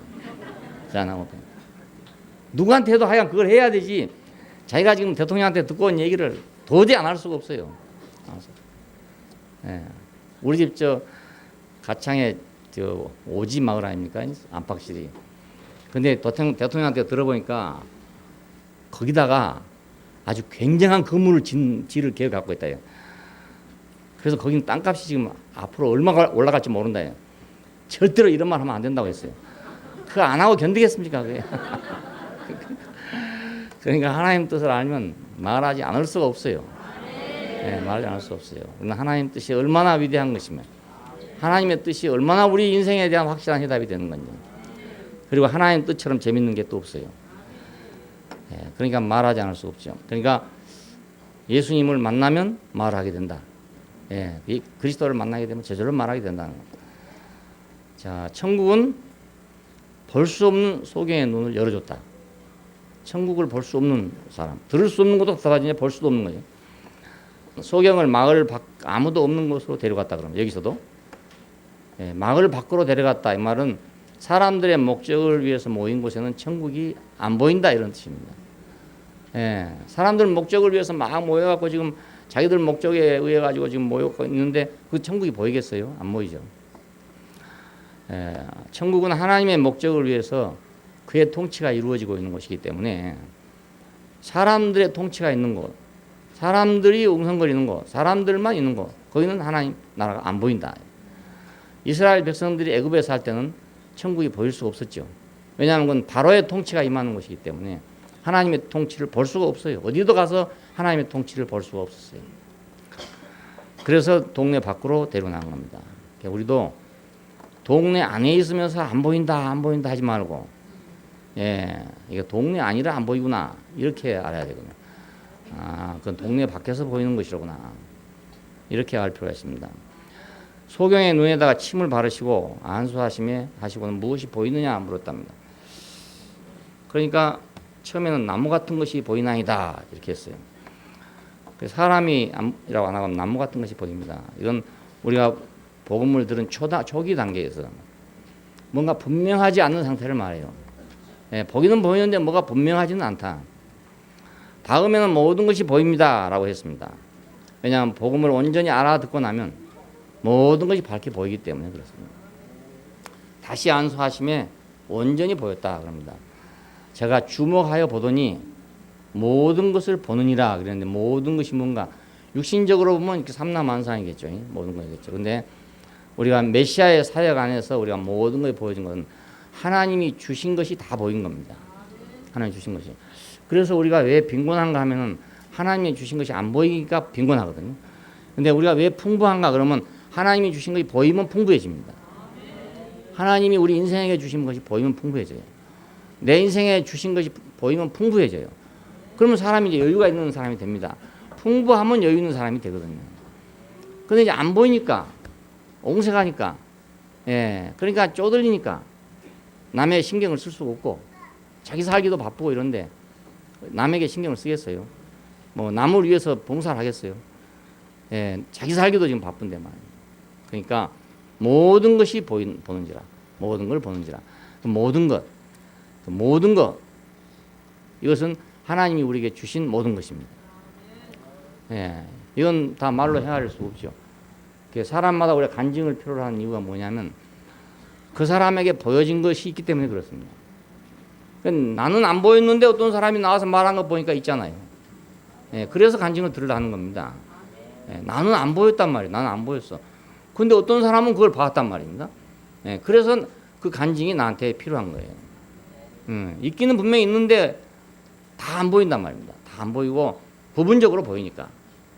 안 하고 못 빼겠나. 누구한테도 하여간 그걸 해야 되지. 자기가 지금 대통령한테 듣고 온 얘기를 도저히 안 할 수가 없어요. 우리 집 가창에 오지 마을 아닙니까? 안팎실이. 근데 대통령한테 들어보니까 거기다가 아주 굉장한 건물을 지을 계획을 갖고 있다. 그래서 거기는 땅값이 지금 앞으로 얼마가 올라갈지 모른다. 절대로 이런 말 하면 안 된다고 했어요. 그거 안 하고 견디겠습니까? 그게. 그러니까 하나님 뜻을 알면 말하지 않을 수가 없어요. 말하지 않을 수 없어요. 그러나 하나님 뜻이 얼마나 위대한 것이며 하나님의 뜻이 얼마나 우리 인생에 대한 확실한 해답이 되는 건지, 그리고 하나님 뜻처럼 재밌는 게 또 없어요. 그러니까 말하지 않을 수 없죠. 그러니까 예수님을 만나면 말하게 된다. 이 그리스도를 만나게 되면 저절로 말하게 된다는 겁니다. 자, 천국은 볼 수 없는 소경의 눈을 열어줬다. 천국을 볼 수 없는 사람, 들을 수 없는 것도 마찬가지냐, 볼 수도 없는 거죠. 소경을 마을 밖 아무도 없는 곳으로 데려갔다 그러면 여기서도 마을 밖으로 데려갔다 이 말은 사람들의 목적을 위해서 모인 곳에는 천국이 안 보인다 이런 뜻입니다. 사람들 목적을 위해서 막 모여갖고 지금 자기들 목적에 의해 가지고 지금 모여갖고 있는데 그 천국이 보이겠어요? 안 보이죠. 천국은 하나님의 목적을 위해서 그의 통치가 이루어지고 있는 곳이기 때문에 사람들의 통치가 있는 곳, 사람들이 웅성거리는 곳, 사람들만 있는 곳, 거기는 하나님 나라가 안 보인다. 이스라엘 백성들이 애굽에 살 때는 천국이 보일 수가 없었죠. 왜냐하면 그건 바로의 통치가 임하는 곳이기 때문에 하나님의 통치를 볼 수가 없어요. 어디도 가서 하나님의 통치를 볼 수가 없었어요. 그래서 동네 밖으로 데려나간 겁니다. 우리도 동네 안에 있으면서 안 보인다 하지 말고 이게 동네 아니라 안 보이구나 이렇게 알아야 되거든요. 그건 동네 밖에서 보이는 것이로구나 이렇게 알 필요가 있습니다. 소경의 눈에다가 침을 바르시고 안수하시고는 무엇이 보이느냐 물었답니다. 그러니까 처음에는 나무 같은 것이 보이나이다 이렇게 했어요. 사람이라고 안 하고 나무 같은 것이 보입니다. 이건 우리가 복음을 들은 초기 단계에서 뭔가 분명하지 않는 상태를 말해요. 보기는 보이는데 뭐가 분명하지는 않다. 다음에는 모든 것이 보입니다 라고 했습니다. 왜냐하면 복음을 온전히 알아듣고 나면 모든 것이 밝게 보이기 때문에 그렇습니다. 다시 안수하심에 온전히 보였다 그럽니다. 제가 주목하여 보더니 모든 것을 보느니라 그랬는데 모든 것이 뭔가 육신적으로 보면 이렇게 삼라만상이겠죠. 모든 것이겠죠. 근데 우리가 메시아의 사역 안에서 우리가 모든 것이 보여진 것은 하나님이 주신 것이 다 보인 겁니다. 하나님 주신 것이. 그래서 우리가 왜 빈곤한가 하면은 하나님이 주신 것이 안 보이니까 빈곤하거든요. 근데 우리가 왜 풍부한가 그러면 하나님이 주신 것이 보이면 풍부해집니다. 하나님이 우리 인생에게 주신 것이 보이면 풍부해져요. 내 인생에 주신 것이 보이면 풍부해져요. 그러면 사람이 이제 여유가 있는 사람이 됩니다. 풍부하면 여유 있는 사람이 되거든요. 근데 이제 안 보이니까, 옹색하니까, 그러니까 쪼들리니까 남의 신경을 쓸 수가 없고, 자기 살기도 바쁘고 이런데 남에게 신경을 쓰겠어요? 뭐 남을 위해서 봉사를 하겠어요? 자기 살기도 지금 바쁜데 말이에요. 그러니까 모든 것이 보는지라, 모든 걸 보는지라, 모든 것, 이것은 하나님이 우리에게 주신 모든 것입니다. 이건 다 말로 헤아릴 수 없죠. 사람마다 우리가 간증을 필요로 하는 이유가 뭐냐면 그 사람에게 보여진 것이 있기 때문에 그렇습니다. 나는 안 보였는데 어떤 사람이 나와서 말한 거 보니까 있잖아요. 그래서 간증을 들으려 하는 겁니다. 나는 안 보였단 말이에요. 나는 안 보였어. 근데 어떤 사람은 그걸 봤단 말입니다. 그래서 그 간증이 나한테 필요한 거예요. 있기는 분명히 있는데 다 안 보인단 말입니다. 다 안 보이고 부분적으로 보이니까.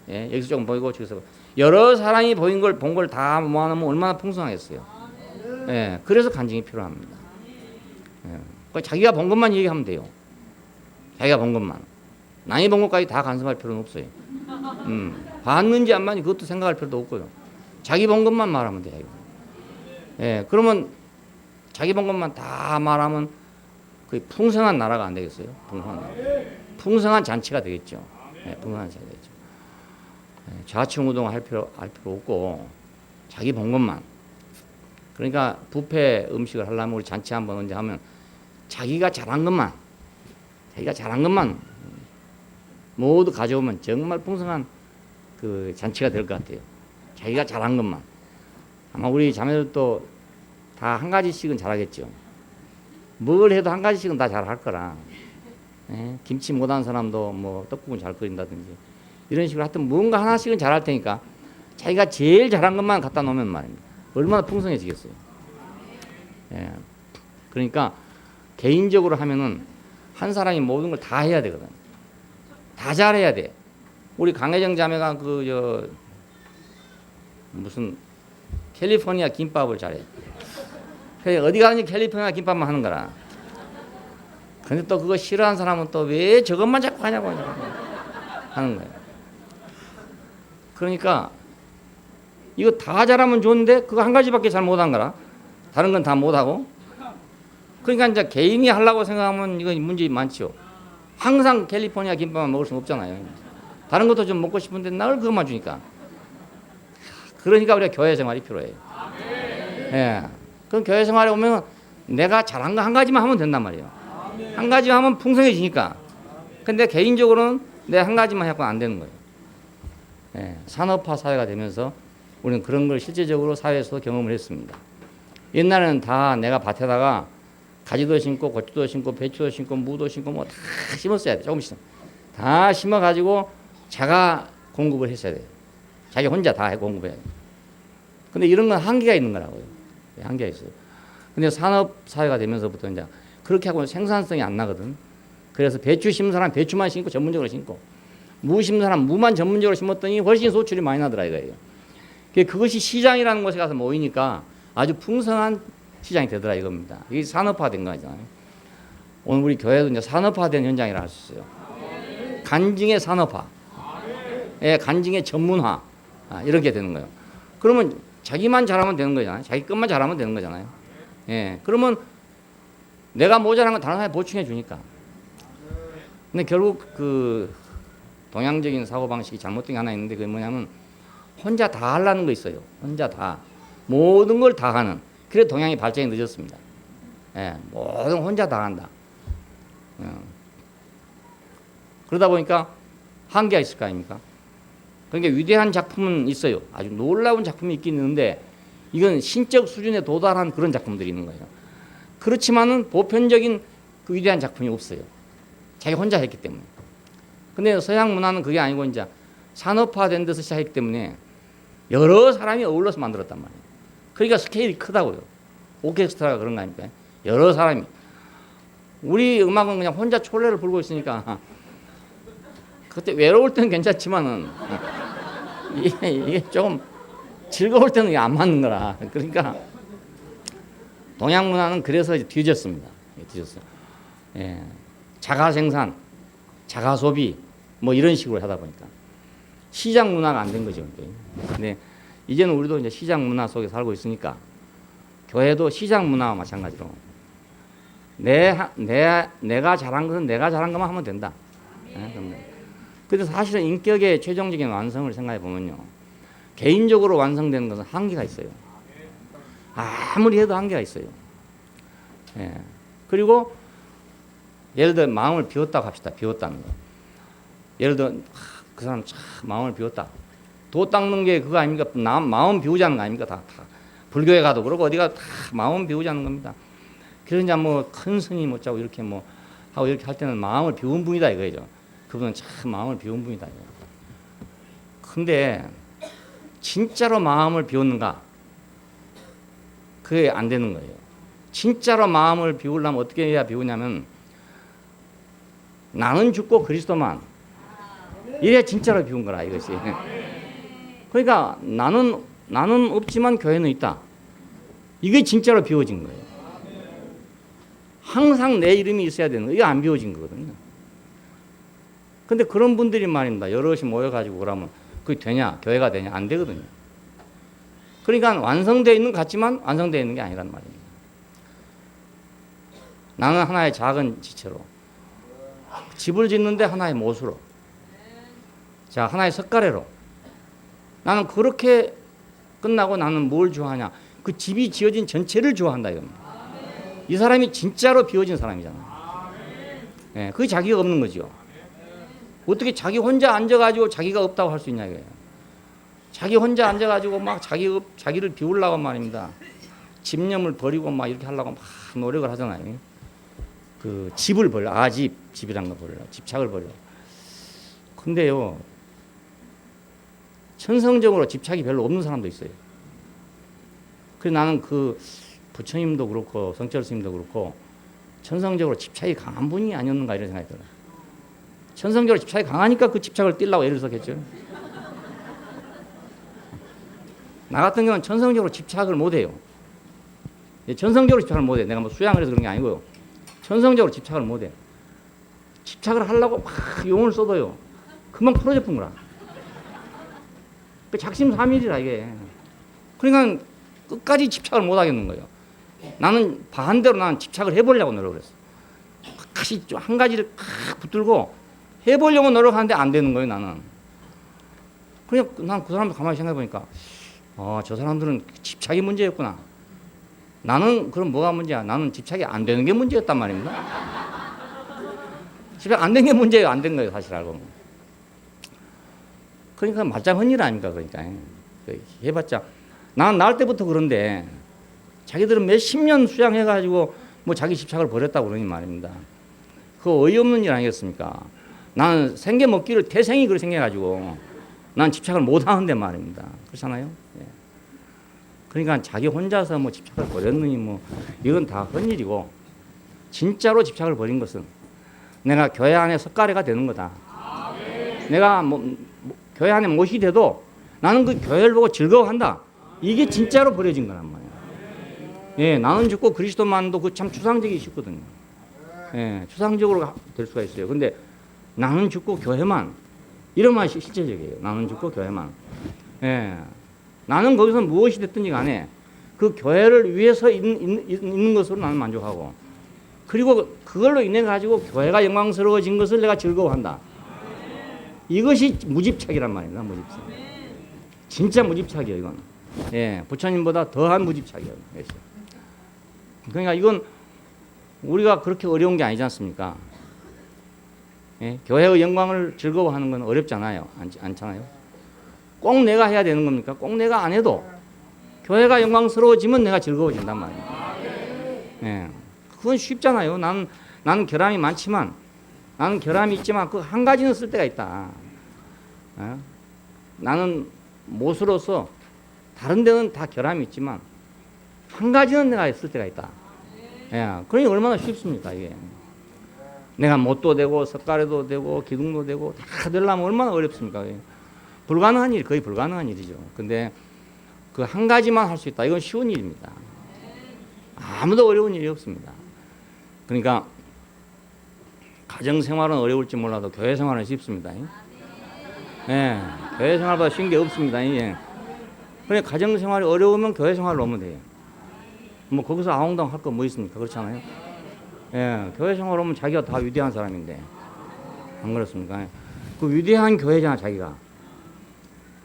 여기서 조금 보이고 저기서 여러 사람이 본 걸 다 모아놓으면 얼마나 풍성하겠어요. 그래서 간증이 필요합니다. 자기가 본 것만 얘기하면 돼요. 자기가 본 것만. 남이 본 것까지 다 간섭할 필요는 없어요. 봤는지 안 봤는지 그것도 생각할 필요도 없고요. 자기 본 것만 말하면 돼요. 그러면 자기 본 것만 다 말하면 그 풍성한 나라가 안 되겠어요? 풍성한 잔치가 되겠죠. 풍성한 잔치가 되겠죠. 좌충우동 할 필요 없고 자기 본 것만. 그러니까 뷔페 음식을 하려면 우리 잔치 한번 언제 하면 자기가 잘한 것만 모두 가져오면 정말 풍성한 그 잔치가 될 것 같아요. 자기가 잘한 것만. 아마 우리 자매들도 다 한 가지씩은 잘하겠죠. 뭘 해도 한 가지씩은 다 잘할 거라. 김치 못하는 사람도 뭐 떡국은 잘 끓인다든지 이런 식으로 하여튼 뭔가 하나씩은 잘할 테니까 자기가 제일 잘한 것만 갖다 놓으면 말입니다. 얼마나 풍성해지겠어요. 그러니까 개인적으로 하면은 한 사람이 모든 걸 다 해야 되거든. 다 잘해야 돼. 우리 강혜정 자매가 무슨 캘리포니아 김밥을 잘해. 어디 가든지 캘리포니아 김밥만 하는 거라. 근데 또 그거 싫어하는 사람은 또 왜 저것만 자꾸 하냐고 하는 거예요. 그러니까 이거 다 잘하면 좋은데 그거 한 가지밖에 잘 못한 거라. 다른 건 다 못하고. 그러니까 이제 개인이 하려고 생각하면 이건 문제 많죠. 항상 캘리포니아 김밥만 먹을 수는 없잖아요. 다른 것도 좀 먹고 싶은데 늘 그것만 주니까. 그러니까 우리가 교회 생활이 필요해요. 예. 그럼 교회 생활에 오면 내가 잘한 거 한 가지만 하면 된단 말이에요. 한 가지만 하면 풍성해지니까. 근데 개인적으로는 내 한 가지만 해갖고 안 되는 거예요. 예. 산업화 사회가 되면서 우리는 그런 걸 실제적으로 사회에서도 경험을 했습니다. 옛날에는 다 내가 밭에다가 가지도 심고 고추도 심고 배추도 심고 무도 심고 뭐 다 심었어야 돼. 조금씩 다 심어가지고 자가 공급을 했어야 돼요. 자기 혼자 다 공급해야 돼요. 근데 이런 건 한계가 있는 거라고요. 한계가 있어요. 근데 산업 사회가 되면서부터 이제 그렇게 하고는 생산성이 안 나거든. 그래서 배추 심는 사람 배추만 심고 전문적으로 심고 무 심는 사람 무만 전문적으로 심었더니 훨씬 소출이 많이 나더라 이거예요. 그것이 시장이라는 곳에 가서 모이니까 아주 풍성한 시장이 되더라 이겁니다. 이게 산업화된 거잖아요. 오늘 우리 교회도 이제 산업화된 현장이라 할 수 있어요. 간증의 산업화, 예, 간증의 전문화, 이렇게 되는 거예요. 그러면 자기만 잘하면 되는 거잖아요. 자기 것만 잘하면 되는 거잖아요. 예, 그러면 내가 모자란 건 다른 사람이 보충해 주니까. 근데 결국 그 동양적인 사고 방식이 잘못된 게 하나 있는데 그게 뭐냐면 혼자 다 하려는 거 있어요. 혼자 다 모든 걸 다 하는. 그래 동양이 발전이 늦었습니다. 예, 모든 혼자 다 한다. 그러다 보니까 한계가 있을 거 아닙니까? 그러니까 위대한 작품은 있어요. 아주 놀라운 작품이 있긴 있는데 이건 신적 수준에 도달한 그런 작품들이 있는 거예요. 그렇지만은 보편적인 그 위대한 작품이 없어요. 자기 혼자 했기 때문에. 근데 서양 문화는 그게 아니고 이제 산업화된 데서 시작했기 때문에 여러 사람이 어울러서 만들었단 말이에요. 그러니까 스케일이 크다고요. 오케스트라가 그런 거 아닙니까? 여러 사람이. 우리 음악은 그냥 혼자 촐레를 불고 있으니까 그때 외로울 때는 괜찮지만은 이게 조금 즐거울 때는 이게 안 맞는 거라. 그러니까 동양 문화는 그래서 이제 뒤졌습니다. 뒤졌어요. 예. 자가 생산, 자가 소비 뭐 이런 식으로 하다 보니까 시장 문화가 안 된 거죠. 근데 이제는 우리도 이제 시장 문화 속에 살고 있으니까 교회도 시장 문화와 마찬가지로 내가 잘한 것은 내가 잘한 것만 하면 된다. 그래서 사실은 인격의 최종적인 완성을 생각해 보면요, 개인적으로 완성되는 것은 한계가 있어요. 아무리 해도 한계가 있어요. 예. 그리고 예를 들어 마음을 비웠다고 합시다. 비웠다는 거. 예를 들어 그 사람 참 마음을 비웠다. 도 닦는 게 그거 아닙니까? 마음 비우자는 거 아닙니까? 다 불교에 가도 그러고 어디가 다 마음 비우자는 겁니다. 그래서 이제 뭐 큰 스님 어쩌고 이렇게 뭐 하고 이렇게 할 때는 마음을 비운 분이다 이거죠. 그분은 참 마음을 비운 분이다. 근데 진짜로 마음을 비웠는가? 그게 안 되는 거예요. 진짜로 마음을 비우려면 어떻게 해야 비우냐면 나는 죽고 그리스도만. 이래야 진짜로 비운 거라 이것이. 그러니까 나는 없지만 교회는 있다. 이게 진짜로 비워진 거예요. 항상 내 이름이 있어야 되는 거예요. 이게 안 비워진 거거든요. 근데 그런 분들이 말입니다. 여럿이 모여가지고 그러면 그게 되냐? 교회가 되냐? 안 되거든요. 그러니까 완성되어 있는 것 같지만 완성되어 있는 게 아니란 말입니다. 나는 하나의 작은 지체로 집을 짓는데 하나의 못으로, 자 하나의 석가래로, 나는 그렇게 끝나고 나는 뭘 좋아하냐? 그 집이 지어진 전체를 좋아한다 이겁니다. 이 사람이 진짜로 비워진 사람이잖아요. 네, 그게 자기가 없는 거죠. 어떻게 자기 혼자 앉아가지고 자기가 없다고 할 수 있냐 이거예요. 자기 혼자 앉아가지고 막 자기를 비우려고 말입니다. 집념을 버리고 막 이렇게 하려고 막 노력을 하잖아요. 그 집을 버려, 집이란 거 버려, 집착을 버려. 근데요, 천성적으로 집착이 별로 없는 사람도 있어요. 그래서 나는 그 부처님도 그렇고 성철 스님도 그렇고 천성적으로 집착이 강한 분이 아니었는가 이런 생각이 들어요. 천성적으로 집착이 강하니까 그 집착을 띄려고 애를 썼겠죠. 나 같은 경우는 천성적으로 집착을 못해요. 천성적으로 집착을 못해. 내가 뭐 수양을 해서 그런 게 아니고요. 천성적으로 집착을 못해. 집착을 하려고 막 용을 써도요, 금방 풀어져 거라. 그 작심삼일이라 이게. 그러니까 끝까지 집착을 못 하겠는 거예요. 나는 반대로 나는 집착을 해보려고 노력을 했어. 다시 한 가지를 팍 붙들고 해보려고 노력하는데 안 되는 거예요. 나는 그냥 난 그 사람들 가만히 생각해 보니까 저 사람들은 집착이 문제였구나. 나는 그럼 뭐가 문제야? 나는 집착이 안 되는 게 문제였단 말입니다. 집착 안 된 게 문제예요. 안 된 거예요. 사실 알고 보면. 그러니까 말짱한 일 아닙니까? 그러니까 해봤자 난 나을 때부터 그런데 자기들은 몇십 년 수양해가지고 뭐 자기 집착을 버렸다고 그러니 말입니다. 그거 어이없는 일 아니겠습니까? 나는 생계 먹기를 태생이 그렇게 생겨가지고 난 집착을 못 하는데 말입니다. 그렇잖아요? 예. 그러니까 자기 혼자서 뭐 집착을 버렸느니 뭐 이건 다 헛일이고 진짜로 집착을 버린 것은 내가 교회 안에 석가래가 되는 거다. 내가 교회 안에 못이 돼도 나는 그 교회를 보고 즐거워한다. 이게 진짜로 버려진 거란 말이에요. 예, 나는 죽고 그리스도만도 그 참 추상적이기 쉽거든요. 예, 추상적으로 될 수가 있어요. 근데 나는 죽고 교회만 이런 말이 실제적이에요. 나는 죽고 교회만. 예, 나는 거기서 무엇이 됐든지 간에 그 교회를 위해서 있는 것으로 나는 만족하고 그리고 그걸로 인해 가지고 교회가 영광스러워진 것을 내가 즐거워한다. 이것이 무집착이란 말입니다. 무집착. 진짜 무집착이에요. 이건. 예, 부처님보다 더한 무집착이에요. 그러니까 이건 우리가 그렇게 어려운 게 아니지 않습니까? 예, 교회의 영광을 즐거워하는 건 어렵잖아요. 않잖아요. 꼭 내가 해야 되는 겁니까? 꼭 내가 안 해도 교회가 영광스러워지면 내가 즐거워진단 말이에요. 예, 그건 쉽잖아요. 나는 결함이 많지만 나는 결함이 있지만 그 한 가지는 쓸 때가 있다. 예? 나는 못으로서 다른 데는 다 결함이 있지만 한 가지는 내가 쓸 때가 있다. 예, 그러니 얼마나 쉽습니까 이게. 내가 못도 되고 석가래도 되고 기둥도 되고 다 되려면 얼마나 어렵습니까. 이게. 불가능한 일, 거의 불가능한 일이죠. 근데 그 한 가지만 할 수 있다. 이건 쉬운 일입니다. 아무도 어려운 일이 없습니다. 그러니까 가정생활은 어려울지 몰라도 교회생활은 쉽습니다. 예, 교회생활보다 쉬운 게 없습니다. 예. 그래 가정생활이 어려우면 교회생활로 오면 돼요. 뭐 거기서 아웅다웅 할 거 뭐 있습니까? 그렇잖아요. 예, 교회생활 오면 자기가 다 위대한 사람인데 안 그렇습니까? 그 위대한 교회잖아 자기가.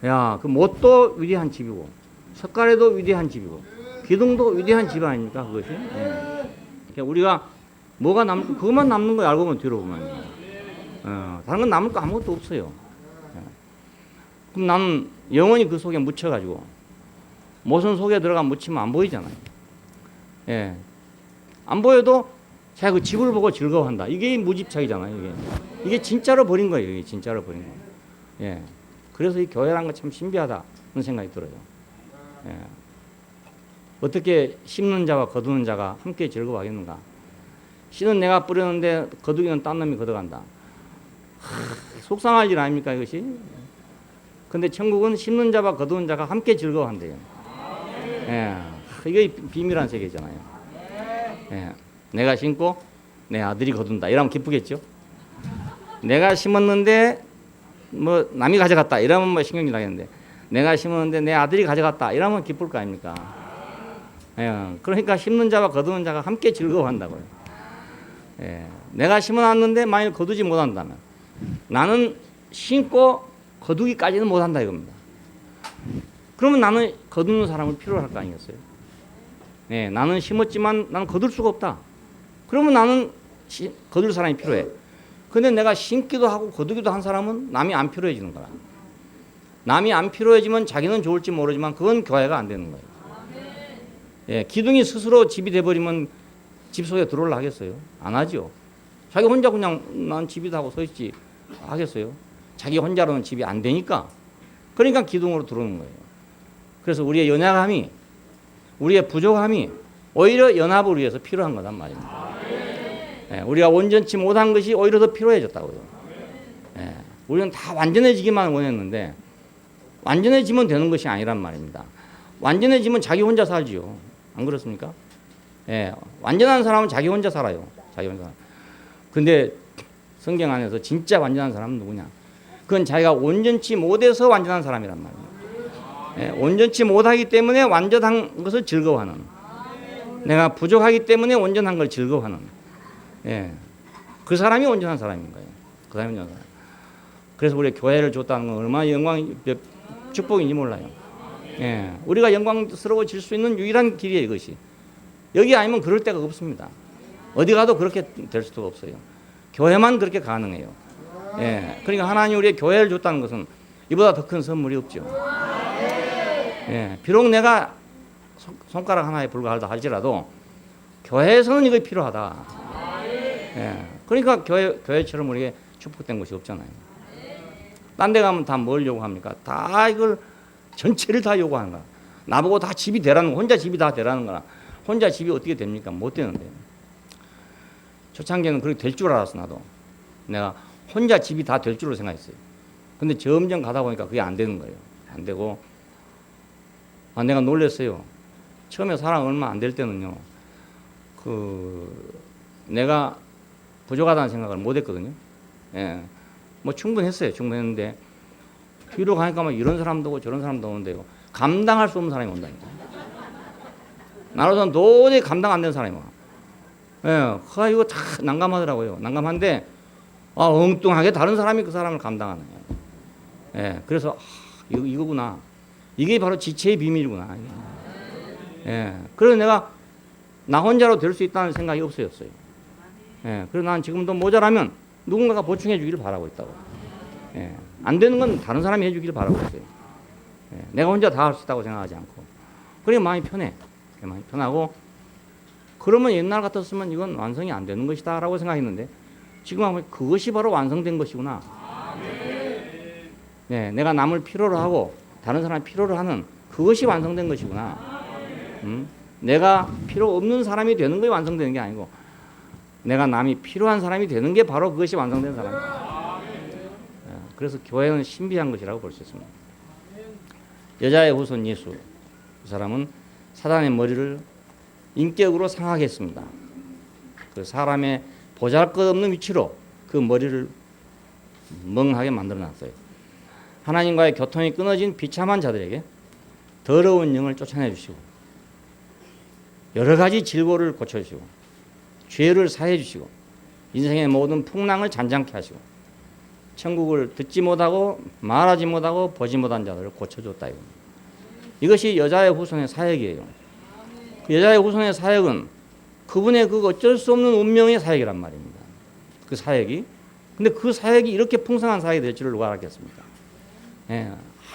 야, 그 못도 위대한 집이고 석가래도 위대한 집이고 기둥도 위대한 집 아닙니까 그것이? 예. 그러니까 우리가 뭐가 그것만 남는 거 알고 보면 뒤로 보면 다른 건 남을 거 아무것도 없어요. 예. 그럼 나는 영원히 그 속에 묻혀가지고 못은 속에 들어가 묻히면 안 보이잖아요. 예. 안 보여도 자기 그 집을 보고 즐거워한다. 이게 무집착이잖아요. 이게 진짜로 버린 거예요. 이게 진짜로 버린 거. 예. 그래서 이 교회라는 건 참 신비하다는 생각이 들어요. 예. 어떻게 심는 자와 거두는 자가 함께 즐거워하겠는가? 씨는 내가 뿌렸는데 거두기는 딴 놈이 걷어간다. 속상할 일 아닙니까 이것이? 근데 천국은 심는 자와 거두는 자가 함께 즐거워한대요. 예. 이게 비밀한 세계잖아요. 예. 내가 심고 내 아들이 거둔다. 이러면 기쁘겠죠? 내가 심었는데 뭐 남이 가져갔다. 이러면 뭐 신경이 나겠는데 내가 심었는데 내 아들이 가져갔다. 이러면 기쁠 거 아닙니까? 예. 그러니까 심는 자와 거두는 자가 함께 즐거워한다고요. 예. 내가 심어놨는데 만일 거두지 못한다면 나는 심고 거두기까지는 못한다 이겁니다. 그러면 나는 거두는 사람을 필요로 할 거 아니겠어요? 예. 나는 심었지만 나는 거둘 수가 없다. 그러면 나는 거둘 사람이 필요해. 근데 내가 심기도 하고 거두기도 한 사람은 남이 안 필요해지는 거라. 남이 안 필요해지면 자기는 좋을지 모르지만 그건 교회가 안 되는 거예요. 예, 기둥이 스스로 집이 돼버리면 집 속에 들어올라 하겠어요? 안 하죠. 자기 혼자 그냥 난 집이다 하고 서 있지 하겠어요? 자기 혼자로는 집이 안 되니까. 그러니까 기둥으로 들어오는 거예요. 그래서 우리의 연약함이 우리의 부족함이 오히려 연합을 위해서 필요한 거란 말입니다. 예, 우리가 온전치 못한 것이 오히려 더 필요해졌다고요. 예, 우리는 다 완전해지기만 원했는데 완전해지면 되는 것이 아니란 말입니다. 완전해지면 자기 혼자 살지요. 안 그렇습니까? 예, 완전한 사람은 자기 혼자 살아요. 자기 혼자. 근데 성경 안에서 진짜 완전한 사람은 누구냐? 그건 자기가 온전치 못해서 완전한 사람이란 말입니다. 예, 온전치 못하기 때문에 완전한 것을 즐거워하는. 내가 부족하기 때문에 온전한 걸 즐거워하는. 예, 그 사람이 온전한 사람인 거예요. 그 사람이 온전한 사람. 그래서 우리가 교회를 줬다는 건 얼마나 영광, 축복인지 몰라요. 예, 우리가 영광스러워질 수 있는 유일한 길이에요, 이것이. 여기 아니면 그럴 데가 없습니다. 어디 가도 그렇게 될 수도 없어요. 교회만 그렇게 가능해요. 예, 그러니까 하나님 우리의 교회를 줬다는 것은 이보다 더 큰 선물이 없죠. 예, 비록 내가 손가락 하나에 불과하다 할지라도 교회에서는 이게 필요하다. 예, 그러니까 교회처럼 우리에게 축복된 것이 없잖아요. 딴 데 가면 다 뭘 요구합니까? 다 이걸 전체를 다 요구하는 거야. 나보고 다 집이 되라는 거, 혼자 집이 다 되라는 거라. 혼자 집이 어떻게 됩니까? 못 되는데. 초창기에는 그렇게 될 줄 알았어, 나도. 내가 혼자 집이 다 될 줄로 생각했어요. 근데 점점 가다 보니까 그게 안 되는 거예요. 안 되고, 내가 놀랐어요. 처음에 사랑 얼마 안 될 때는요, 내가 부족하다는 생각을 못 했거든요. 예. 뭐 충분했어요. 충분했는데, 뒤로 가니까 막 이런 사람도 오고 저런 사람도 오는데요. 감당할 수 없는 사람이 온다니까. 나로서는 도저히 감당 안 되는 사람이 와. 예. 이거 다 난감하더라고요. 난감한데, 엉뚱하게 다른 사람이 그 사람을 감당하는 거예요. 예. 그래서, 이거구나. 이게 바로 지체의 비밀이구나. 예. 그래서 내가 나 혼자로 될 수 있다는 생각이 없어졌어요. 예. 그래서 난 지금도 모자라면 누군가가 보충해 주기를 바라고 있다고. 예. 안 되는 건 다른 사람이 해주기를 바라고 있어요. 예. 내가 혼자 다 할 수 있다고 생각하지 않고. 그래 마음이 편해. 마음이 편하고, 그러면 옛날 같았으면 이건 완성이 안 되는 것이다 라고 생각했는데, 지금 하면 그것이 바로 완성된 것이구나. 네, 내가 남을 필요로 하고 다른 사람을 필요로 하는 그것이 완성된 것이구나. 내가 필요 없는 사람이 되는 게 완성되는 게 아니고, 내가 남이 필요한 사람이 되는 게 바로 그것이 완성된 사람이다. 그래서 교회는 신비한 것이라고 볼 수 있습니다. 여자의 후손 예수, 그 사람은 사단의 머리를 인격으로 상하게 했습니다. 그 사람의 보잘것없는 위치로 그 머리를 멍하게 만들어놨어요. 하나님과의 교통이 끊어진 비참한 자들에게 더러운 영을 쫓아내 주시고, 여러 가지 질고를 고쳐주시고, 죄를 사해 주시고, 인생의 모든 풍랑을 잔잔케 하시고, 천국을 듣지 못하고 말하지 못하고 보지 못한 자들을 고쳐줬다. 이것이 여자의 후손의 사역이에요. 그 여자의 후손의 사역은 그분의 그 어쩔 수 없는 운명의 사역이란 말입니다. 그 사역이. 근데 그 사역이 이렇게 풍성한 사역이 될 줄을 누가 알았겠습니까? 예,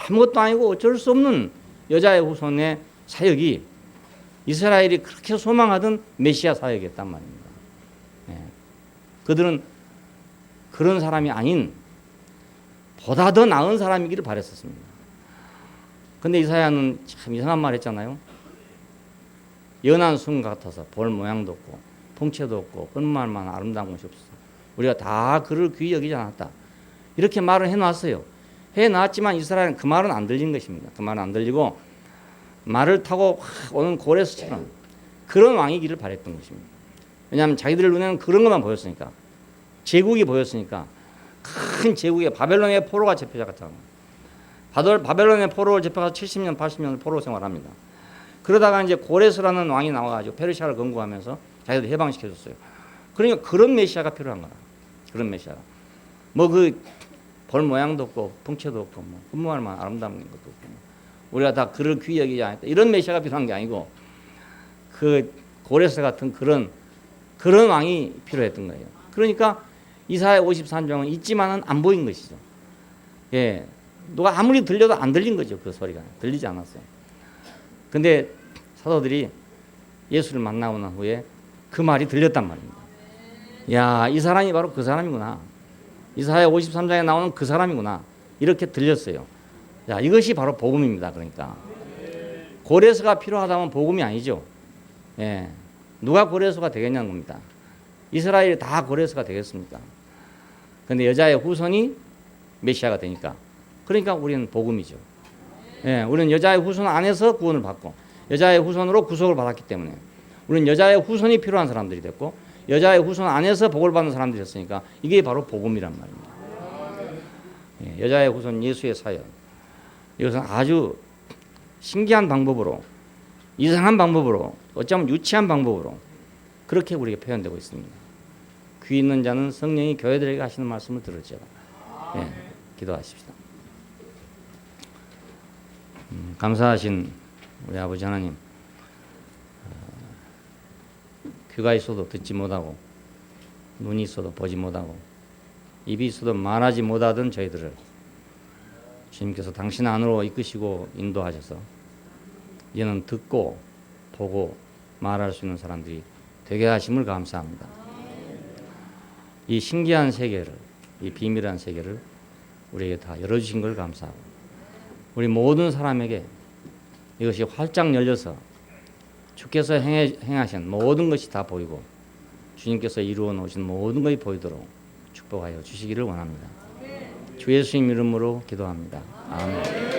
아무것도 아니고 어쩔 수 없는 여자의 후손의 사역이 이스라엘이 그렇게 소망하던 메시아 사역이었단 말입니다. 예, 그들은 그런 사람이 아닌 보다 더 나은 사람이기를 바랬었습니다. 근데 이사야는 참 이상한 말 했잖아요. 연한 순 같아서 볼 모양도 없고 풍채도 없고 얼마나 아름다운 것이 없어. 우리가 다 그를 귀히 여기지 않았다. 이렇게 말을 해놨어요. 해놨지만 이스라엘은 그 말은 안 들린 것입니다. 그 말은 안 들리고 말을 타고 오는 고레스처럼 그런 왕이기를 바랬던 것입니다. 왜냐하면 자기들 눈에는 그런 것만 보였으니까, 제국이 보였으니까, 큰 제국에 바벨론의 포로가 잡혀갔잖아요. 바벨론의 포로를 잡혀가서 70년, 80년을 포로 생활합니다. 그러다가 이제 고레스라는 왕이 나와가지고 페르시아를 건국하면서 자기들 해방시켜줬어요. 그러니까 그런 메시아가 필요한 거야. 그런 메시아가. 뭐 볼 모양도 없고 풍채도 없고 뭐 흠모할만 아름다운 것도 없고 우리가 다 그를 귀히 여기지 않았다. 이런 메시아가 필요한 게 아니고 그 고레스 같은 그런 왕이 필요했던 거예요. 그러니까 이사야 53장은 있지만은 안 보인 것이죠. 예, 누가 아무리 들려도 안 들린 거죠. 그 소리가 들리지 않았어요. 근데 사도들이 예수를 만나고 난 후에 그 말이 들렸단 말입니다. 야, 이 사람이 바로 그 사람이구나. 이사야 53장에 나오는 그 사람이구나. 이렇게 들렸어요. 자, 이것이 바로 복음입니다. 그러니까 고레스가 필요하다면 복음이 아니죠. 예, 누가 고레스가 되겠냐는 겁니다. 이스라엘이 다 고레스가 되겠습니까? 그런데 여자의 후손이 메시아가 되니까, 그러니까 우리는 복음이죠. 예, 우리는 여자의 후손 안에서 구원을 받고 여자의 후손으로 구속을 받았기 때문에 우리는 여자의 후손이 필요한 사람들이 됐고 여자의 후손 안에서 복을 받는 사람들이 됐으니까 이게 바로 복음이란 말입니다. 예, 여자의 후손 예수의 사역, 이것은 아주 신기한 방법으로, 이상한 방법으로, 어쩌면 유치한 방법으로 그렇게 우리에게 표현되고 있습니다. 귀 있는 자는 성령이 교회들에게 하시는 말씀을 들을지어다. 예, 기도하십시다. 감사하신 우리 아버지 하나님, 귀가 있어도 듣지 못하고 눈이 있어도 보지 못하고 입이 있어도 말하지 못하던 저희들을 주님께서 당신 안으로 이끄시고 인도하셔서 이제는 듣고 보고 말할 수 있는 사람들이 되게 하심을 감사합니다. 이 신기한 세계를, 이 비밀한 세계를 우리에게 다 열어주신 걸 감사하고 우리 모든 사람에게 이것이 활짝 열려서 주께서 행하신 모든 것이 다 보이고 주님께서 이루어 놓으신 모든 것이 보이도록 축복하여 주시기를 원합니다. 주 예수님 이름으로 기도합니다. 아멘.